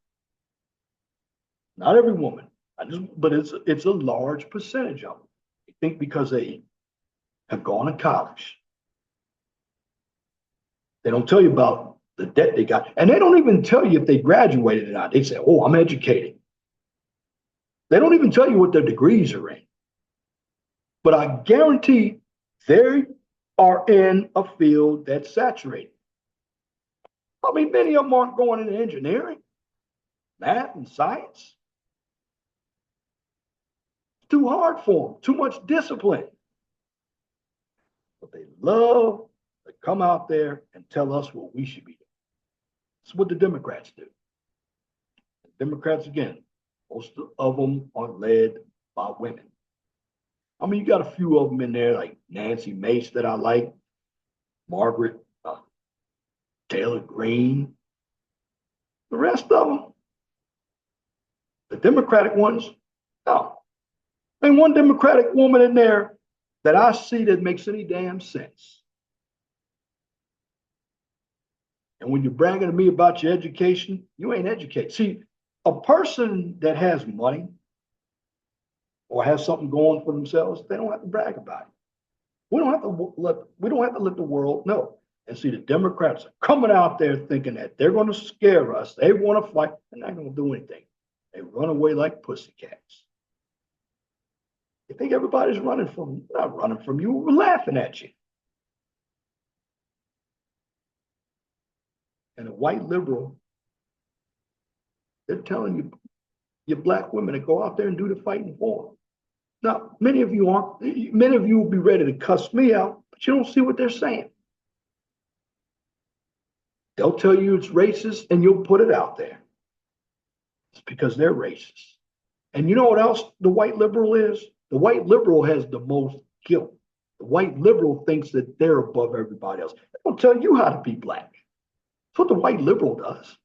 S1: Not every woman. But it's a large percentage of them. I think because they have gone to college. They don't tell you about the debt they got. And they don't even tell you if they graduated or not. They say, oh, I'm educated. They don't even tell you what their degrees are in. But I guarantee they are in a field that's saturated. I mean, many of them aren't going into engineering, math, and science. It's too hard for them, too much discipline. But they love to come out there and tell us what we should be doing. It's what the Democrats do. The Democrats, again, most of them are led by women. I mean, you got a few of them in there, like Nancy Mace that I like, Margaret Taylor Greene. The rest of them, the Democratic ones, no. Ain't one Democratic woman in there that I see that makes any damn sense. And when you're bragging to me about your education, you ain't educated. See, a person that has money or has something going for themselves, they don't have to brag about it. We don't have to let the world know. And see, the Democrats are coming out there thinking that they're going to scare us. They want to fight. They're not going to do anything. They run away like pussycats. You think everybody's running from, not running from you, we're laughing at you. And a white liberal, they're telling you, your black women to go out there and do the fighting for them. Now, many of you aren't, many of you will be ready to cuss me out, but you don't see what they're saying. They'll tell you it's racist and you'll put it out there. It's because they're racist. And you know what else the white liberal is? The white liberal has the most guilt. The white liberal thinks that they're above everybody else. They don't tell you how to be black. That's what the white liberal does.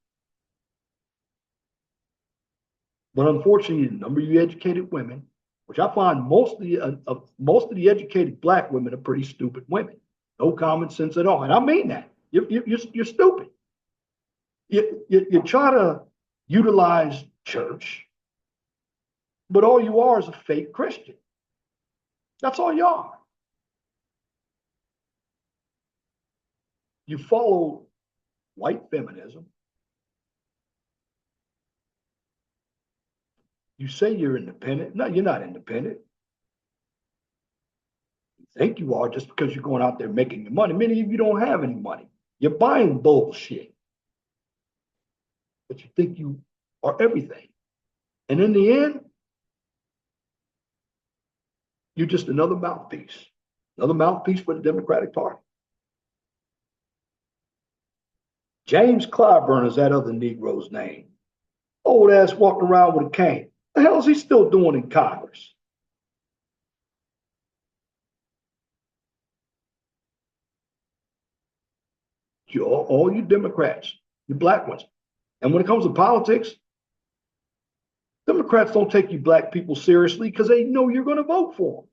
S1: But unfortunately, the number of you educated women, which I find most of the educated black women are pretty stupid women. No common sense at all. And I mean that. You're stupid. You try to utilize church, but all you are is a fake Christian. That's all you are. You follow white feminism. You say you're independent. No, you're not independent. You think you are just because you're going out there making your money. Many of you don't have any money. You're buying bullshit. But you think you are everything. And in the end, you're just another mouthpiece for the Democratic Party. James Clyburn is that other Negro's name. Old ass walking around with a cane. The hell is he still doing in Congress? All you Democrats, you black ones. And when it comes to politics, Democrats don't take you black people seriously because they know you're going to vote for them.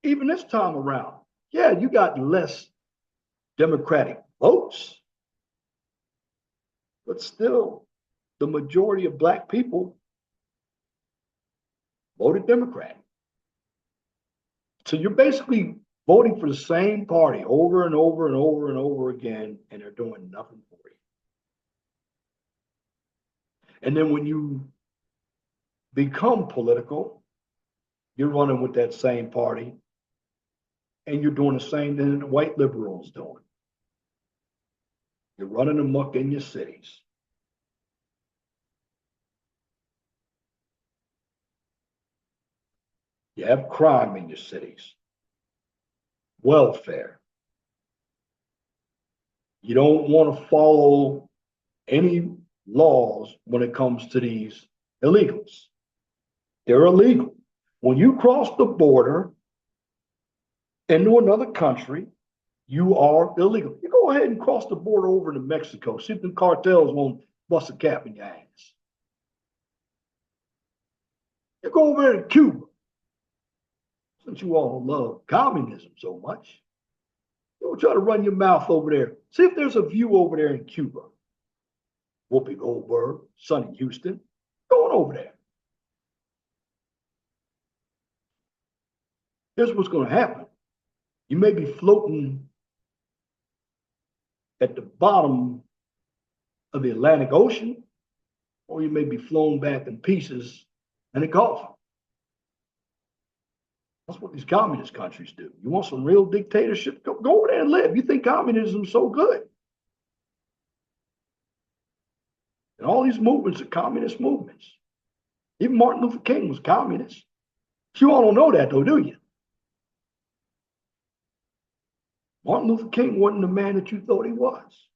S1: even this time around, yeah, you got less Democratic votes, but still, the majority of Black people voted Democrat. So you're basically voting for the same party over and over and over and over again, and they're doing nothing for you. And then when you become political, you're running with that same party, and you're doing the same thing the white liberals doing. You're running amok in your cities. You have crime in your cities, welfare. You don't want to follow any laws when it comes to these illegals. They're illegal. When you cross the border into another country, you are illegal. You go ahead and cross the border over to Mexico. See if the cartels won't bust a cap in your ass. You go over there to Cuba. Since you all love communism so much, don't try to run your mouth over there. See if there's a view over there in Cuba. Whoopi Goldberg, Sonny Houston, going over there. Here's what's going to happen. You may be floating at the bottom of the Atlantic Ocean, or you may be flown back in pieces in a coffin. That's what these communist countries do. You want some real dictatorship? Go over there and live. You think communism is so good. And all these movements are communist movements. Even Martin Luther King was communist. You all don't know that though, do you? Martin Luther King wasn't the man that you thought he was.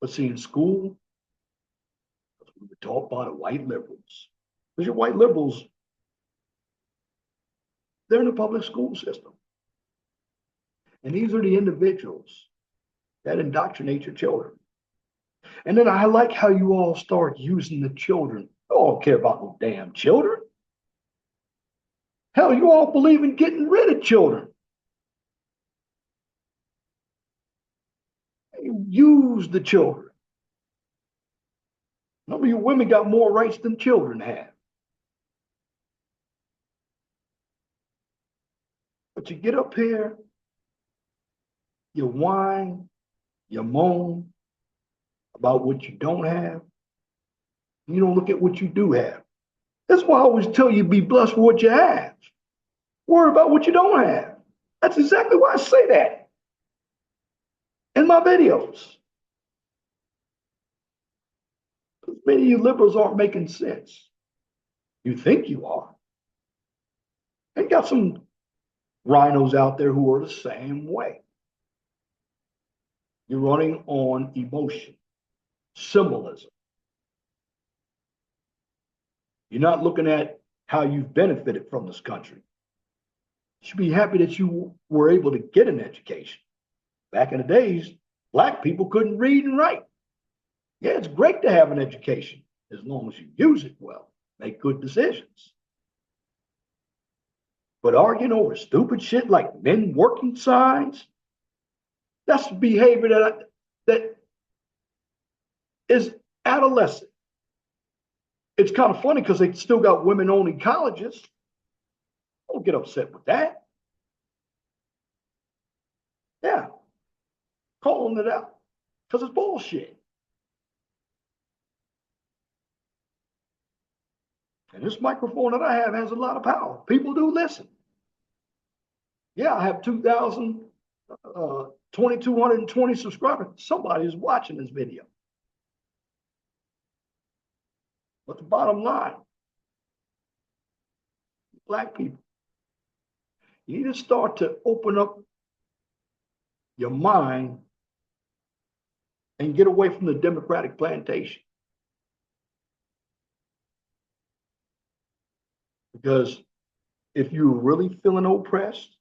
S1: But see, in school, we were taught by the white liberals. Because your white liberals, they're in the public school system. And these are the individuals that indoctrinate your children. And then I like how you all start using the children. I don't care about no damn children. Hell, you all believe in getting rid of children. You use the children. Some of you women got more rights than children have. But you get up here, you whine, you moan about what you don't have. You don't look at what you do have. That's why I always tell you be blessed for what you have. Worry about what you don't have. That's exactly why I say that in my videos. Many of you liberals aren't making sense. You think you are. And you got some rhinos out there who are the same way. You're running on emotion, symbolism. You're not looking at how you've benefited from this country. You should be happy that you were able to get an education. Back in the days, Black people couldn't read and write. Yeah, it's great to have an education as long as you use it well, make good decisions. But arguing over stupid shit like men working signs, that's behavior that is adolescent. It's kind of funny because they still got women-only colleges. Don't get upset with that. Yeah, calling it out because it's bullshit. And this microphone that I have has a lot of power. People do listen. Yeah, I have 2,220 subscribers. Somebody is watching this video. But the bottom line, Black people, you need to start to open up your mind and get away from the Democratic plantation. Because if you're really feeling oppressed,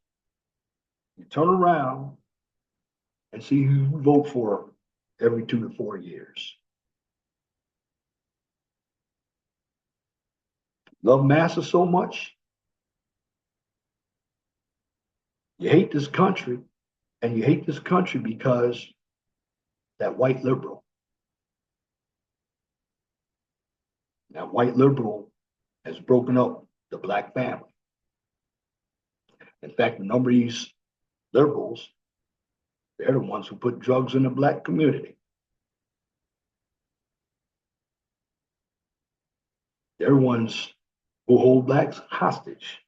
S1: you turn around and see who you vote for every 2 to 4 years. Love massa so much, You hate this country, and you hate this country because that white liberal, that white liberal has broken up the black family. In fact, a number of these liberals, they're the ones who put drugs in the black community. They're the ones who hold blacks hostage.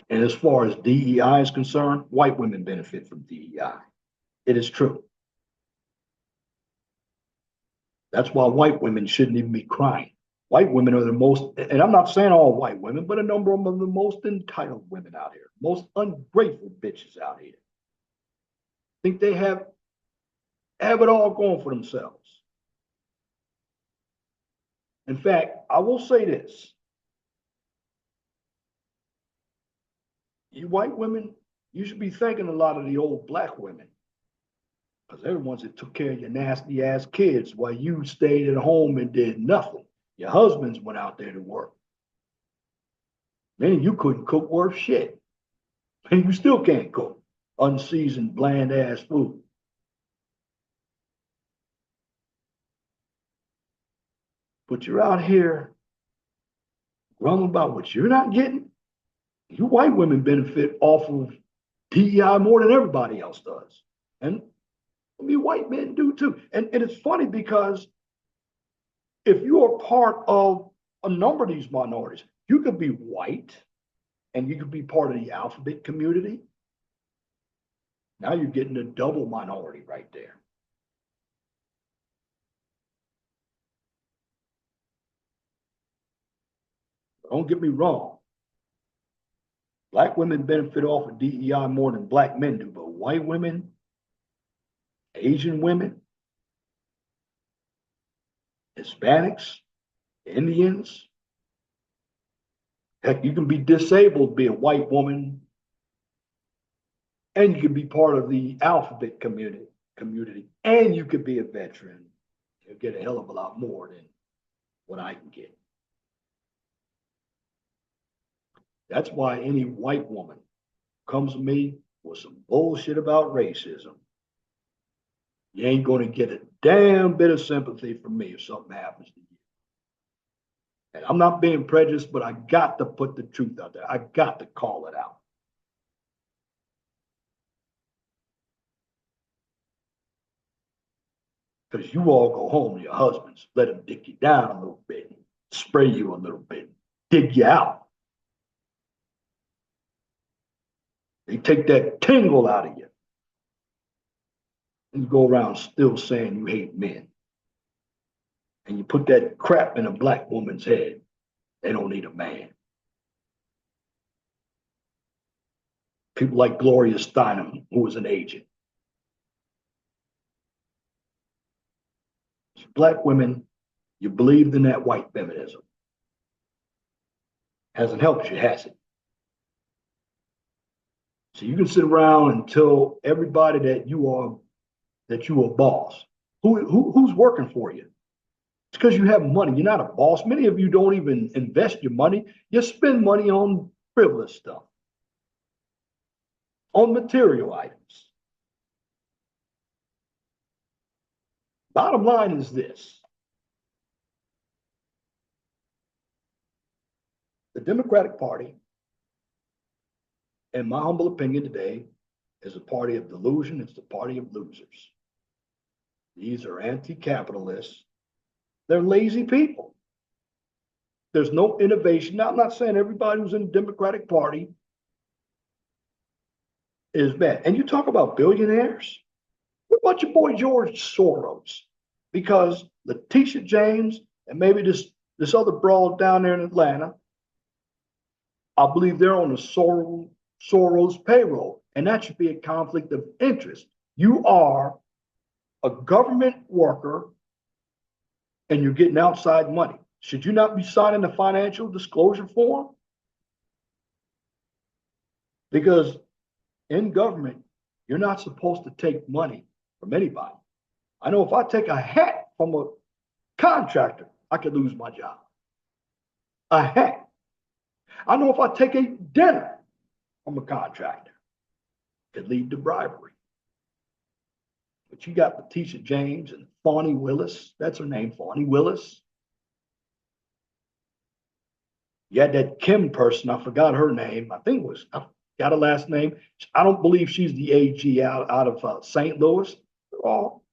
S1: And as far as DEI is concerned, white women benefit from DEI. It is true. That's why white women shouldn't even be crying. White women are the most, and I'm not saying all white women, but a number of them are the most entitled women out here, most ungrateful bitches out here. Think they have it all going for themselves. In fact, I will say this. You white women, you should be thanking a lot of the old black women, because they're the ones that took care of your nasty ass kids while you stayed at home and did nothing. Your husbands went out there to work. Man, you couldn't cook worth shit. And you still can't cook unseasoned, bland ass food. But you're out here grumbling about what you're not getting. You white women benefit off of DEI more than everybody else does. And I mean, white men do too. And it's funny because if you are part of a number of these minorities, you could be white and you could be part of the alphabet community. Now you're getting a double minority right there. Don't get me wrong. Black women benefit off of DEI more than black men do, but white women, Asian women, Hispanics, Indians, heck, you can be disabled, be a white woman, and you can be part of the alphabet community, and you could be a veteran. You'll get a hell of a lot more than what I can get. That's why any white woman comes to me with some bullshit about racism, you ain't going to get a damn bit of sympathy from me if something happens to you. And I'm not being prejudiced, but I got to put the truth out there. I got to call it out. Because you all go home to your husbands, let them dick you down a little bit, spray you a little bit, dig you out. They take that tingle out of you. And you go around still saying you hate men. And you put that crap in a black woman's head. They don't need a man. People like Gloria Steinem, who was an agent. Black women, you believed in that white feminism. Hasn't helped you, has it? So you can sit around and tell everybody that you are a boss. Who's working for you? It's because you have money. You're not a boss. Many of you don't even invest your money. You spend money on frivolous stuff, on material items. Bottom line is this. The Democratic Party, in my humble opinion today, is a party of delusion. It's the party of losers. These are anti-capitalists. They're lazy people. There's no innovation. Now, I'm not saying everybody who's in the Democratic Party is bad. And you talk about billionaires. What about your boy George Soros? Because Letitia James and maybe this other broad down there in Atlanta, I believe they're on the Soros payroll. And that should be a conflict of interest. You are a government worker and you're getting outside money. Should you not be signing the financial disclosure form? Because in government, you're not supposed to take money from anybody. I know if I take a hat from a contractor, I could lose my job. a hat. I know if I take a dinner from a contractor, it could lead to bribery. But you got Letitia James and Fawny Willis. That's her name, Fawny Willis. You had that Kim person, I forgot her name. I think it was, I got her last name. I don't believe she's the AG out of St. Louis. They're all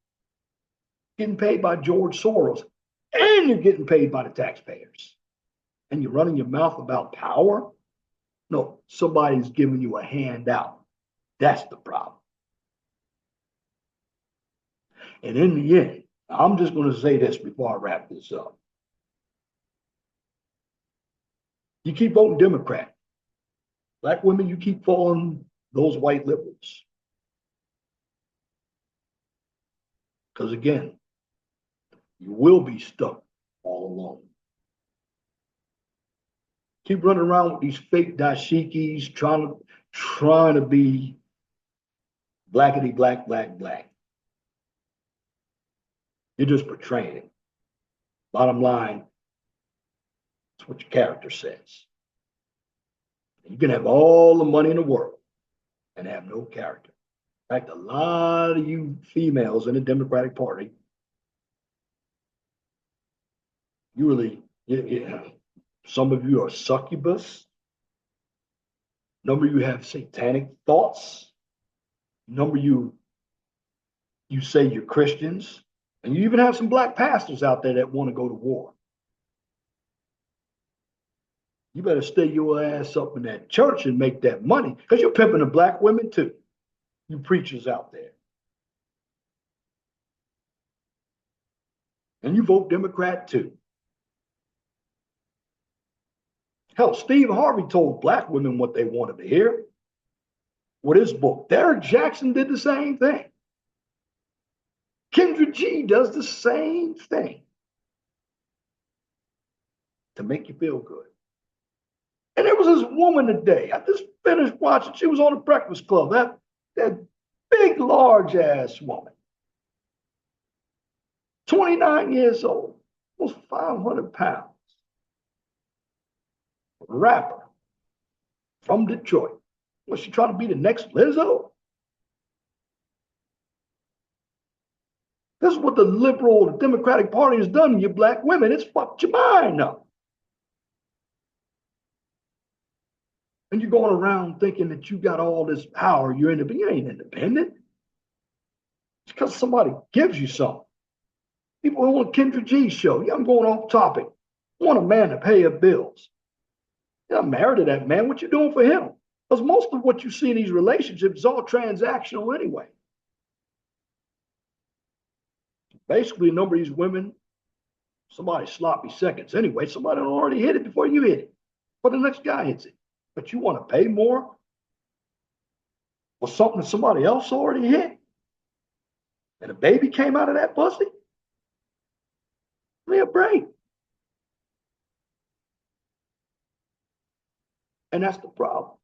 S1: getting paid by George Soros, and you're getting paid by the taxpayers. And you're running your mouth about power? No, somebody's giving you a handout. That's the problem. And in the end, I'm just going to say this before I wrap this up. You keep voting Democrat. Black women, you keep following those white liberals. Because again, you will be stuck all alone. Keep running around with these fake dashikis, trying to be blackity black, black, black. You're just portraying it. Bottom line, it's what your character says. You can have all the money in the world and have no character. In fact, a lot of you females in the Democratic Party, you really, some of you are succubus. A number of you have satanic thoughts. A number of you say you're Christians. And you even have some black pastors out there that want to go to war. You better stay your ass up in that church and make that money, because you're pimping the black women too. You preachers out there. And you vote Democrat too. Hell, Steve Harvey told black women what they wanted to hear with his book. Derek Jackson did the same thing. Kendra G does the same thing to make you feel good. And there was this woman today. I just finished watching. She was on the Breakfast Club. That big, large ass woman. 29 years old, almost 500 pounds. A rapper from Detroit. Was she trying to be the next Lizzo? This is what the liberal, the Democratic Party has done to you black women. It's fucked your mind up. And you're going around thinking that you got all this power. You ain't independent. It's because somebody gives you something. People on Kendra G's show. Yeah, I'm going off topic. I want a man to pay your bills. Yeah, I'm married to that man. What you doing for him? Because most of what you see in these relationships is all transactional anyway. Basically, a number of these women, somebody sloppy seconds anyway. Somebody already hit it before you hit it. But the next guy hits it. But you want to pay more for something that somebody else already hit? And a baby came out of that pussy? Give me a break. And that's the problem.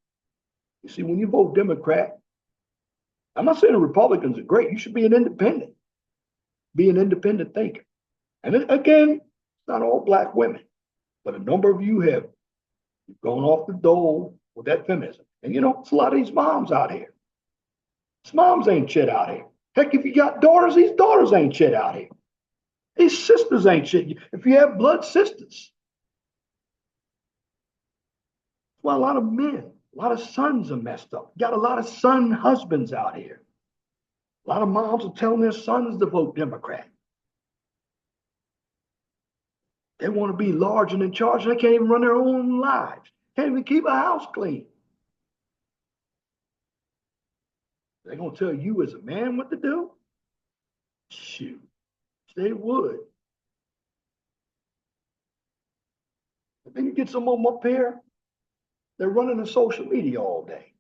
S1: You see, when you vote Democrat, I'm not saying the Republicans are great. You should be an independent. Be an independent thinker. And then, again, not all black women, but a number of you have gone off the dole with that feminism. And it's a lot of these moms out here. These moms ain't shit out here. Heck, if you got daughters, these daughters ain't shit out here. These sisters ain't shit. If you have blood sisters. Well, a lot of men, a lot of sons are messed up. You got a lot of son husbands out here. A lot of moms are telling their sons to vote Democrat. They want to be large and in charge, and they can't even run their own lives. Can't even keep a house clean. They're going to tell you as a man what to do? Shoot, they would. But then you get some of them up here, they're running the social media all day.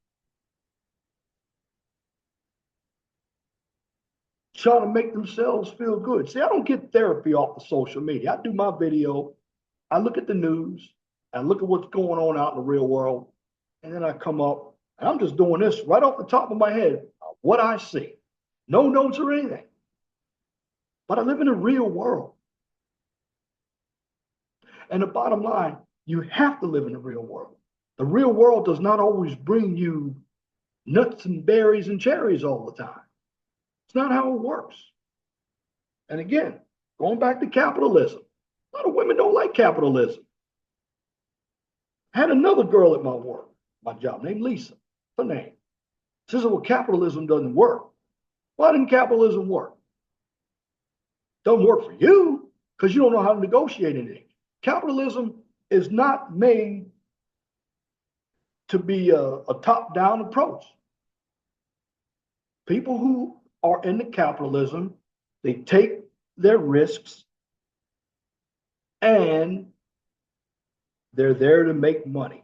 S1: Trying to make themselves feel good. See, I don't get therapy off of social media. I do my video, I look at the news, I look at what's going on out in the real world, and then I come up, and I'm just doing this right off the top of my head, what I see. No notes or anything. But I live in a real world. And the bottom line, You have to live in the real world. The real world does not always bring you nuts and berries and cherries all the time. It's not how it works. And again, going back to capitalism, a lot of women don't like capitalism. I had another girl at my job, named Lisa, her name. She says, well, capitalism doesn't work. Why didn't capitalism work? Doesn't work for you because you don't know how to negotiate anything. Capitalism is not made to be a top-down approach. People who are into capitalism, they take their risks and they're there to make money.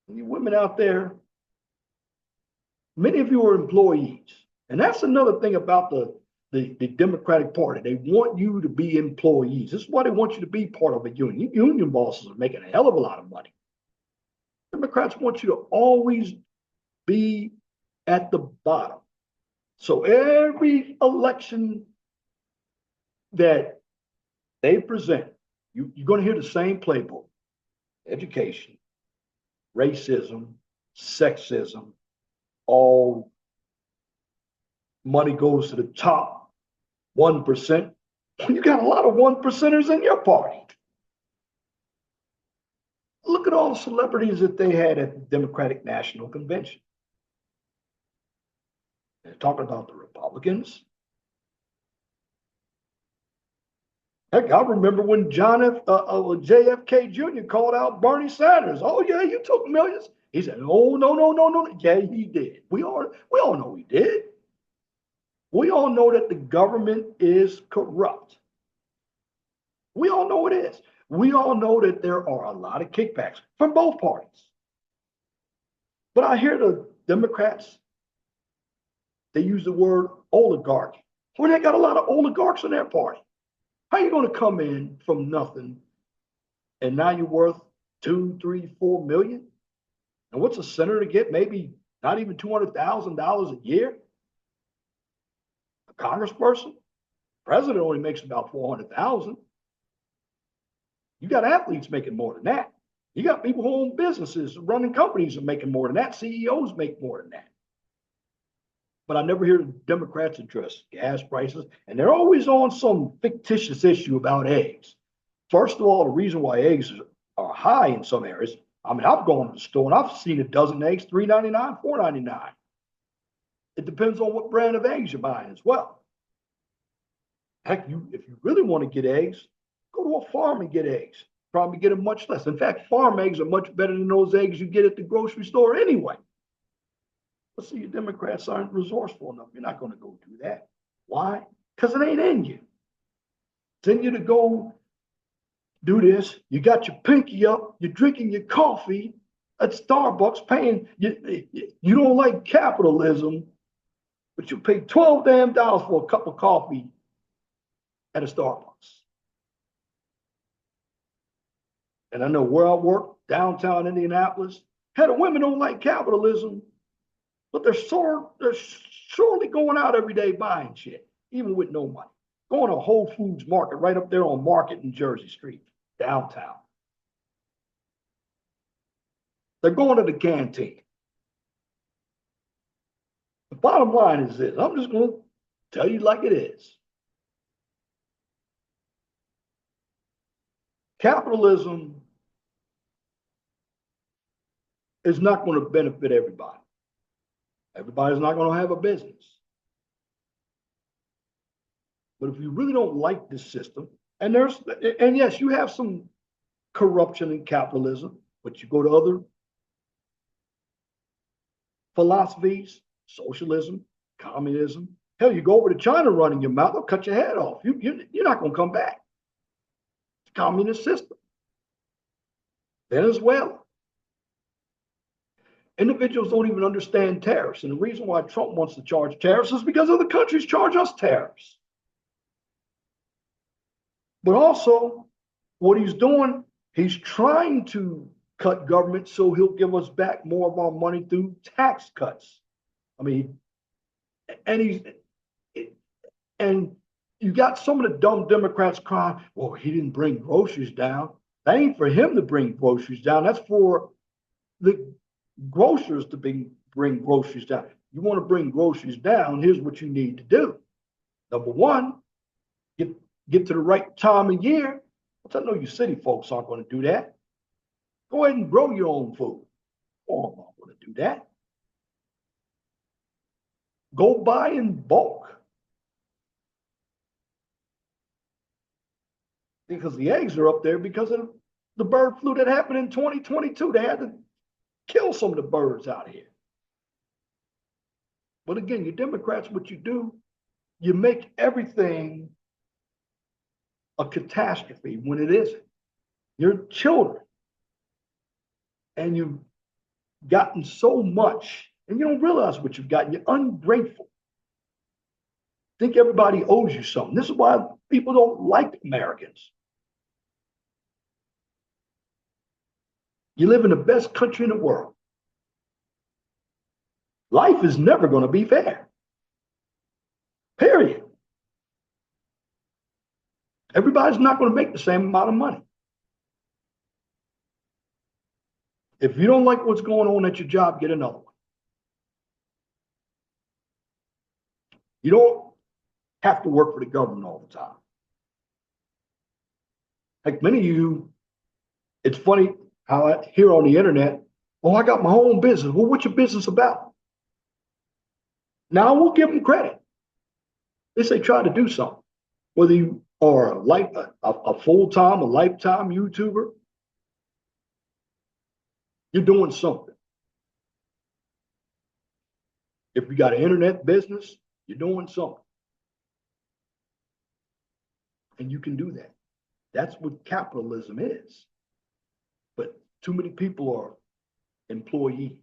S1: And you women out there, many of you are employees. And that's another thing about the Democratic Party. They want you to be employees. This is why they want you to be part of a union. Union bosses are making a hell of a lot of money. Democrats want you to always be at the bottom. So every election that they present, you're going to hear the same playbook: education, racism, sexism, all money goes to the top 1%. You got a lot of 1%ers in your party. Look at all the celebrities that they had at the Democratic National Convention. They're talking about the Republicans. Heck, I remember when JFK Jr. called out Bernie Sanders. Oh, yeah, you took millions. He said, oh, no. Yeah, he did. We all know he did. We all know that the government is corrupt. We all know it is. We all know that there are a lot of kickbacks from both parties. But I hear the Democrats, they use the word oligarch. Well, they got a lot of oligarchs in their party. How are you going to come in from nothing and now you're worth 2, 3, 4 million? And what's a senator get? Maybe not even $200,000 a year. A congressperson, president only makes about 400,000. You got athletes making more than that. You got people who own businesses, running companies are making more than that. CEOs make more than that. But I never hear the Democrats address gas prices, and they're always on some fictitious issue about eggs. First of all, the reason why eggs are high in some areas, I mean, I've gone to the store and I've seen a dozen eggs, $3.99, $4.99. It depends on what brand of eggs you're buying as well. Heck, if you really want to get eggs, go to a farm and get eggs. Probably get them much less. In fact, farm eggs are much better than those eggs you get at the grocery store anyway. But see, you Democrats aren't resourceful enough. You're not going to go do that. Why? Because it ain't in you. It's in you to go do this. You got your pinky up. You're drinking your coffee at Starbucks, paying. You don't like capitalism, but you pay $12 damn for a cup of coffee at a Starbucks. And I know where I work, downtown Indianapolis, the women don't like capitalism, but they're surely going out every day buying shit, even with no money. Going to Whole Foods Market right up there on Market and Jersey Street, downtown. They're going to the canteen. The bottom line is this. I'm just going to tell you like it is. Capitalism is not going to benefit everybody. Everybody's not going to have a business. But if you really don't like this system, and yes, you have some corruption in capitalism, but you go to other philosophies, socialism, communism. Hell, you go over to China running your mouth, they'll cut your head off. You're not going to come back. It's a communist system. Venezuela. Individuals don't even understand tariffs. And the reason why Trump wants to charge tariffs is because other countries charge us tariffs. But also, what he's doing, he's trying to cut government so he'll give us back more of our money through tax cuts. I mean, and you got some of the dumb Democrats crying, well, he didn't bring groceries down. That ain't for him to bring groceries down. That's for the grocers to bring groceries down. You want to bring groceries down, here's what you need to do. Number one, get to the right time of year. I know you city folks aren't going to do that. Go ahead and grow your own food. Oh, I'm not going to do that. Go buy in bulk. Because the eggs are up there because of the bird flu that happened in 2022. They had to kill some of the birds out here. But again, you Democrats, what you do, you make everything a catastrophe when it isn't. You're children. And you've gotten so much, and you don't realize what you've gotten. You're ungrateful. Think everybody owes you something. This is why people don't like Americans. You live in the best country in the world. Life is never going to be fair. Period. Everybody's not going to make the same amount of money. If you don't like what's going on at your job, get another one. You don't have to work for the government all the time. Like many of you, it's funny how I hear on the internet, oh, I got my own business. Well, what's your business about? Now, I will give them credit. They say try to do something. Whether you are a full-time, a lifetime YouTuber, you're doing something. If you got an internet business, you're doing something. And you can do that. That's what capitalism is. But too many people are employees.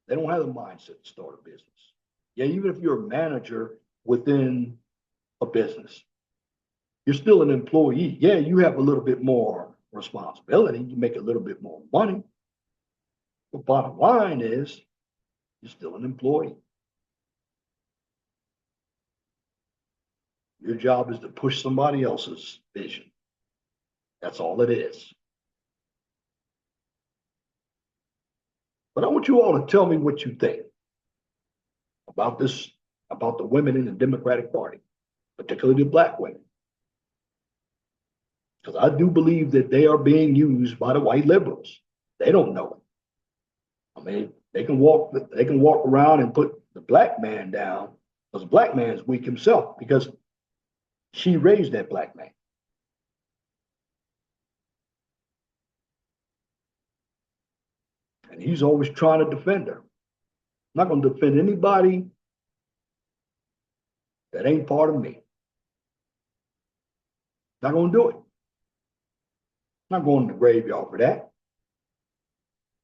S1: They don't have the mindset to start a business. Yeah, even if you're a manager within a business, you're still an employee. Yeah, you have a little bit more responsibility. You make a little bit more money. But bottom line is, you're still an employee. Your job is to push somebody else's vision. That's all it is. But I want you all to tell me what you think about this, about the women in the Democratic Party, particularly the black women. Because I do believe that they are being used by the white liberals. They don't know it. I mean, they can walk around and put the black man down because the black man's weak himself because she raised that black man. And he's always trying to defend her. I'm not going to defend anybody that ain't part of me. Not going to do it. Not going to the graveyard for that.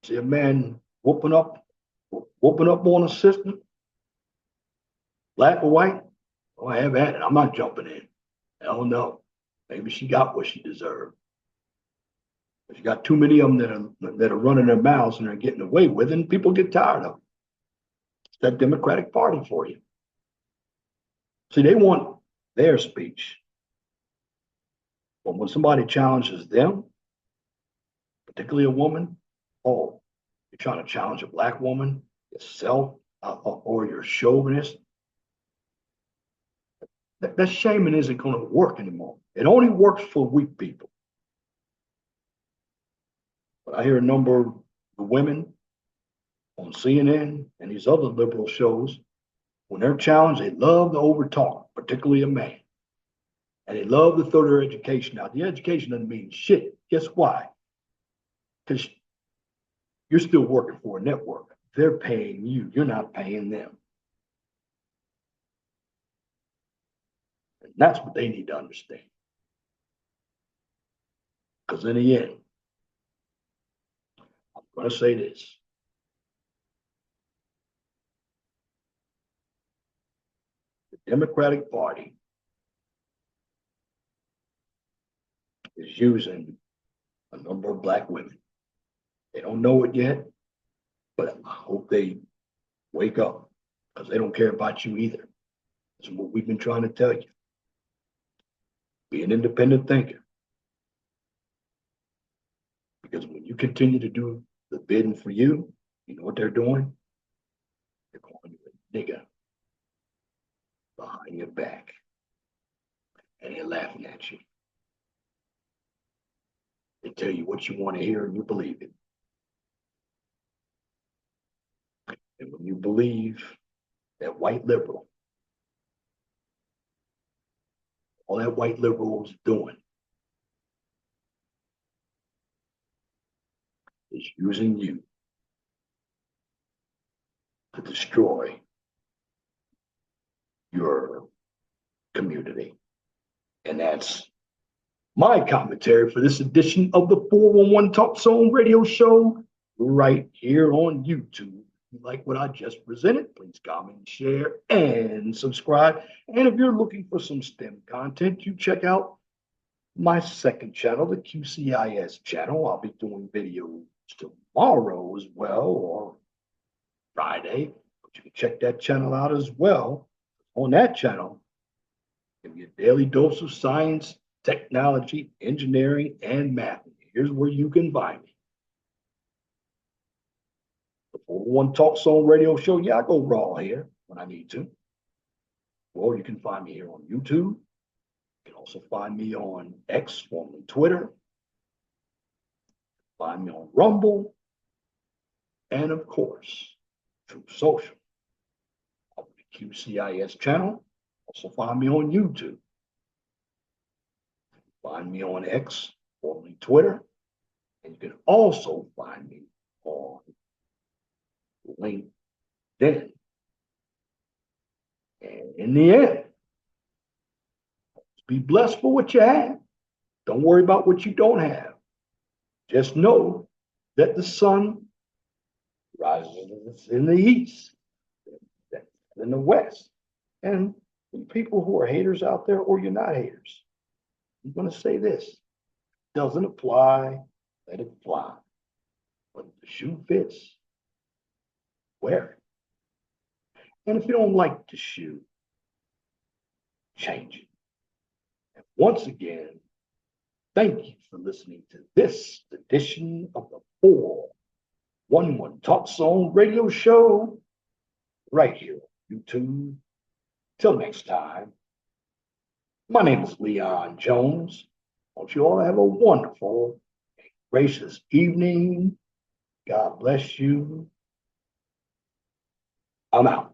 S1: See a man whooping up on a sister, black or white. Oh, I have at it. I'm not jumping in. Hell no. Maybe she got what she deserved. But you got too many of them that are running their mouths and they're getting away with it, and people get tired of it. It's that Democratic Party for you. See, they want their speech. But when somebody challenges them, particularly a woman, oh, you're trying to challenge a black woman, yourself, or you're chauvinist. That shaming isn't going to work anymore. It only works for weak people. But I hear a number of the women on CNN and these other liberal shows, when they're challenged, they love to overtalk, particularly a man. And they love to throw their education out. The education doesn't mean shit. Guess why? Because you're still working for a network. They're paying you. You're not paying them. And that's what they need to understand. Because in the end, I'm going to say this. The Democratic Party is using a number of black women. They don't know it yet, but I hope they wake up because they don't care about you either. That's what we've been trying to tell you. Be an independent thinker. you continue to do the bidding for you, you know what they're doing? They're calling you a nigger behind your back. And they're laughing at you. They tell you what you want to hear and you believe it. And when you believe that white liberal, all that white liberal is doing is using you to destroy your community. And that's my commentary for this edition of the 411 Talk Zone radio show right here on YouTube. If you like what I just presented, please comment, share, and subscribe. And if you're looking for some STEM content, you check out my second channel, the QCIS channel. I'll be doing videos tomorrow as well, or Friday, but you can check that channel out as well. On that channel, give you a daily dose of science, technology, engineering, and math. Here's where you can find me. The 401 Talk Zone radio show. Yeah, I go raw here when I need to. Well, you can find me here on YouTube. You can also find me on X, formerly Twitter. Find me on Rumble. And of course, Truth Social. The QCIS channel. Also find me on YouTube. Find me on X, formerly Twitter. And you can also find me on LinkedIn. And in the end, be blessed for what you have. Don't worry about what you don't have. Just know that the sun rises in the east, in the west. And people who are haters out there, or you're not haters, I'm going to say this. Doesn't apply, let it fly. But if the shoe fits, wear it. And if you don't like the shoe, change it. And once again, thank you for listening to this edition of the 411 Talk Zone radio show right here on YouTube. Till next time, my name is Leon Jones. I want you all to have a wonderful and gracious evening. God bless you. I'm out.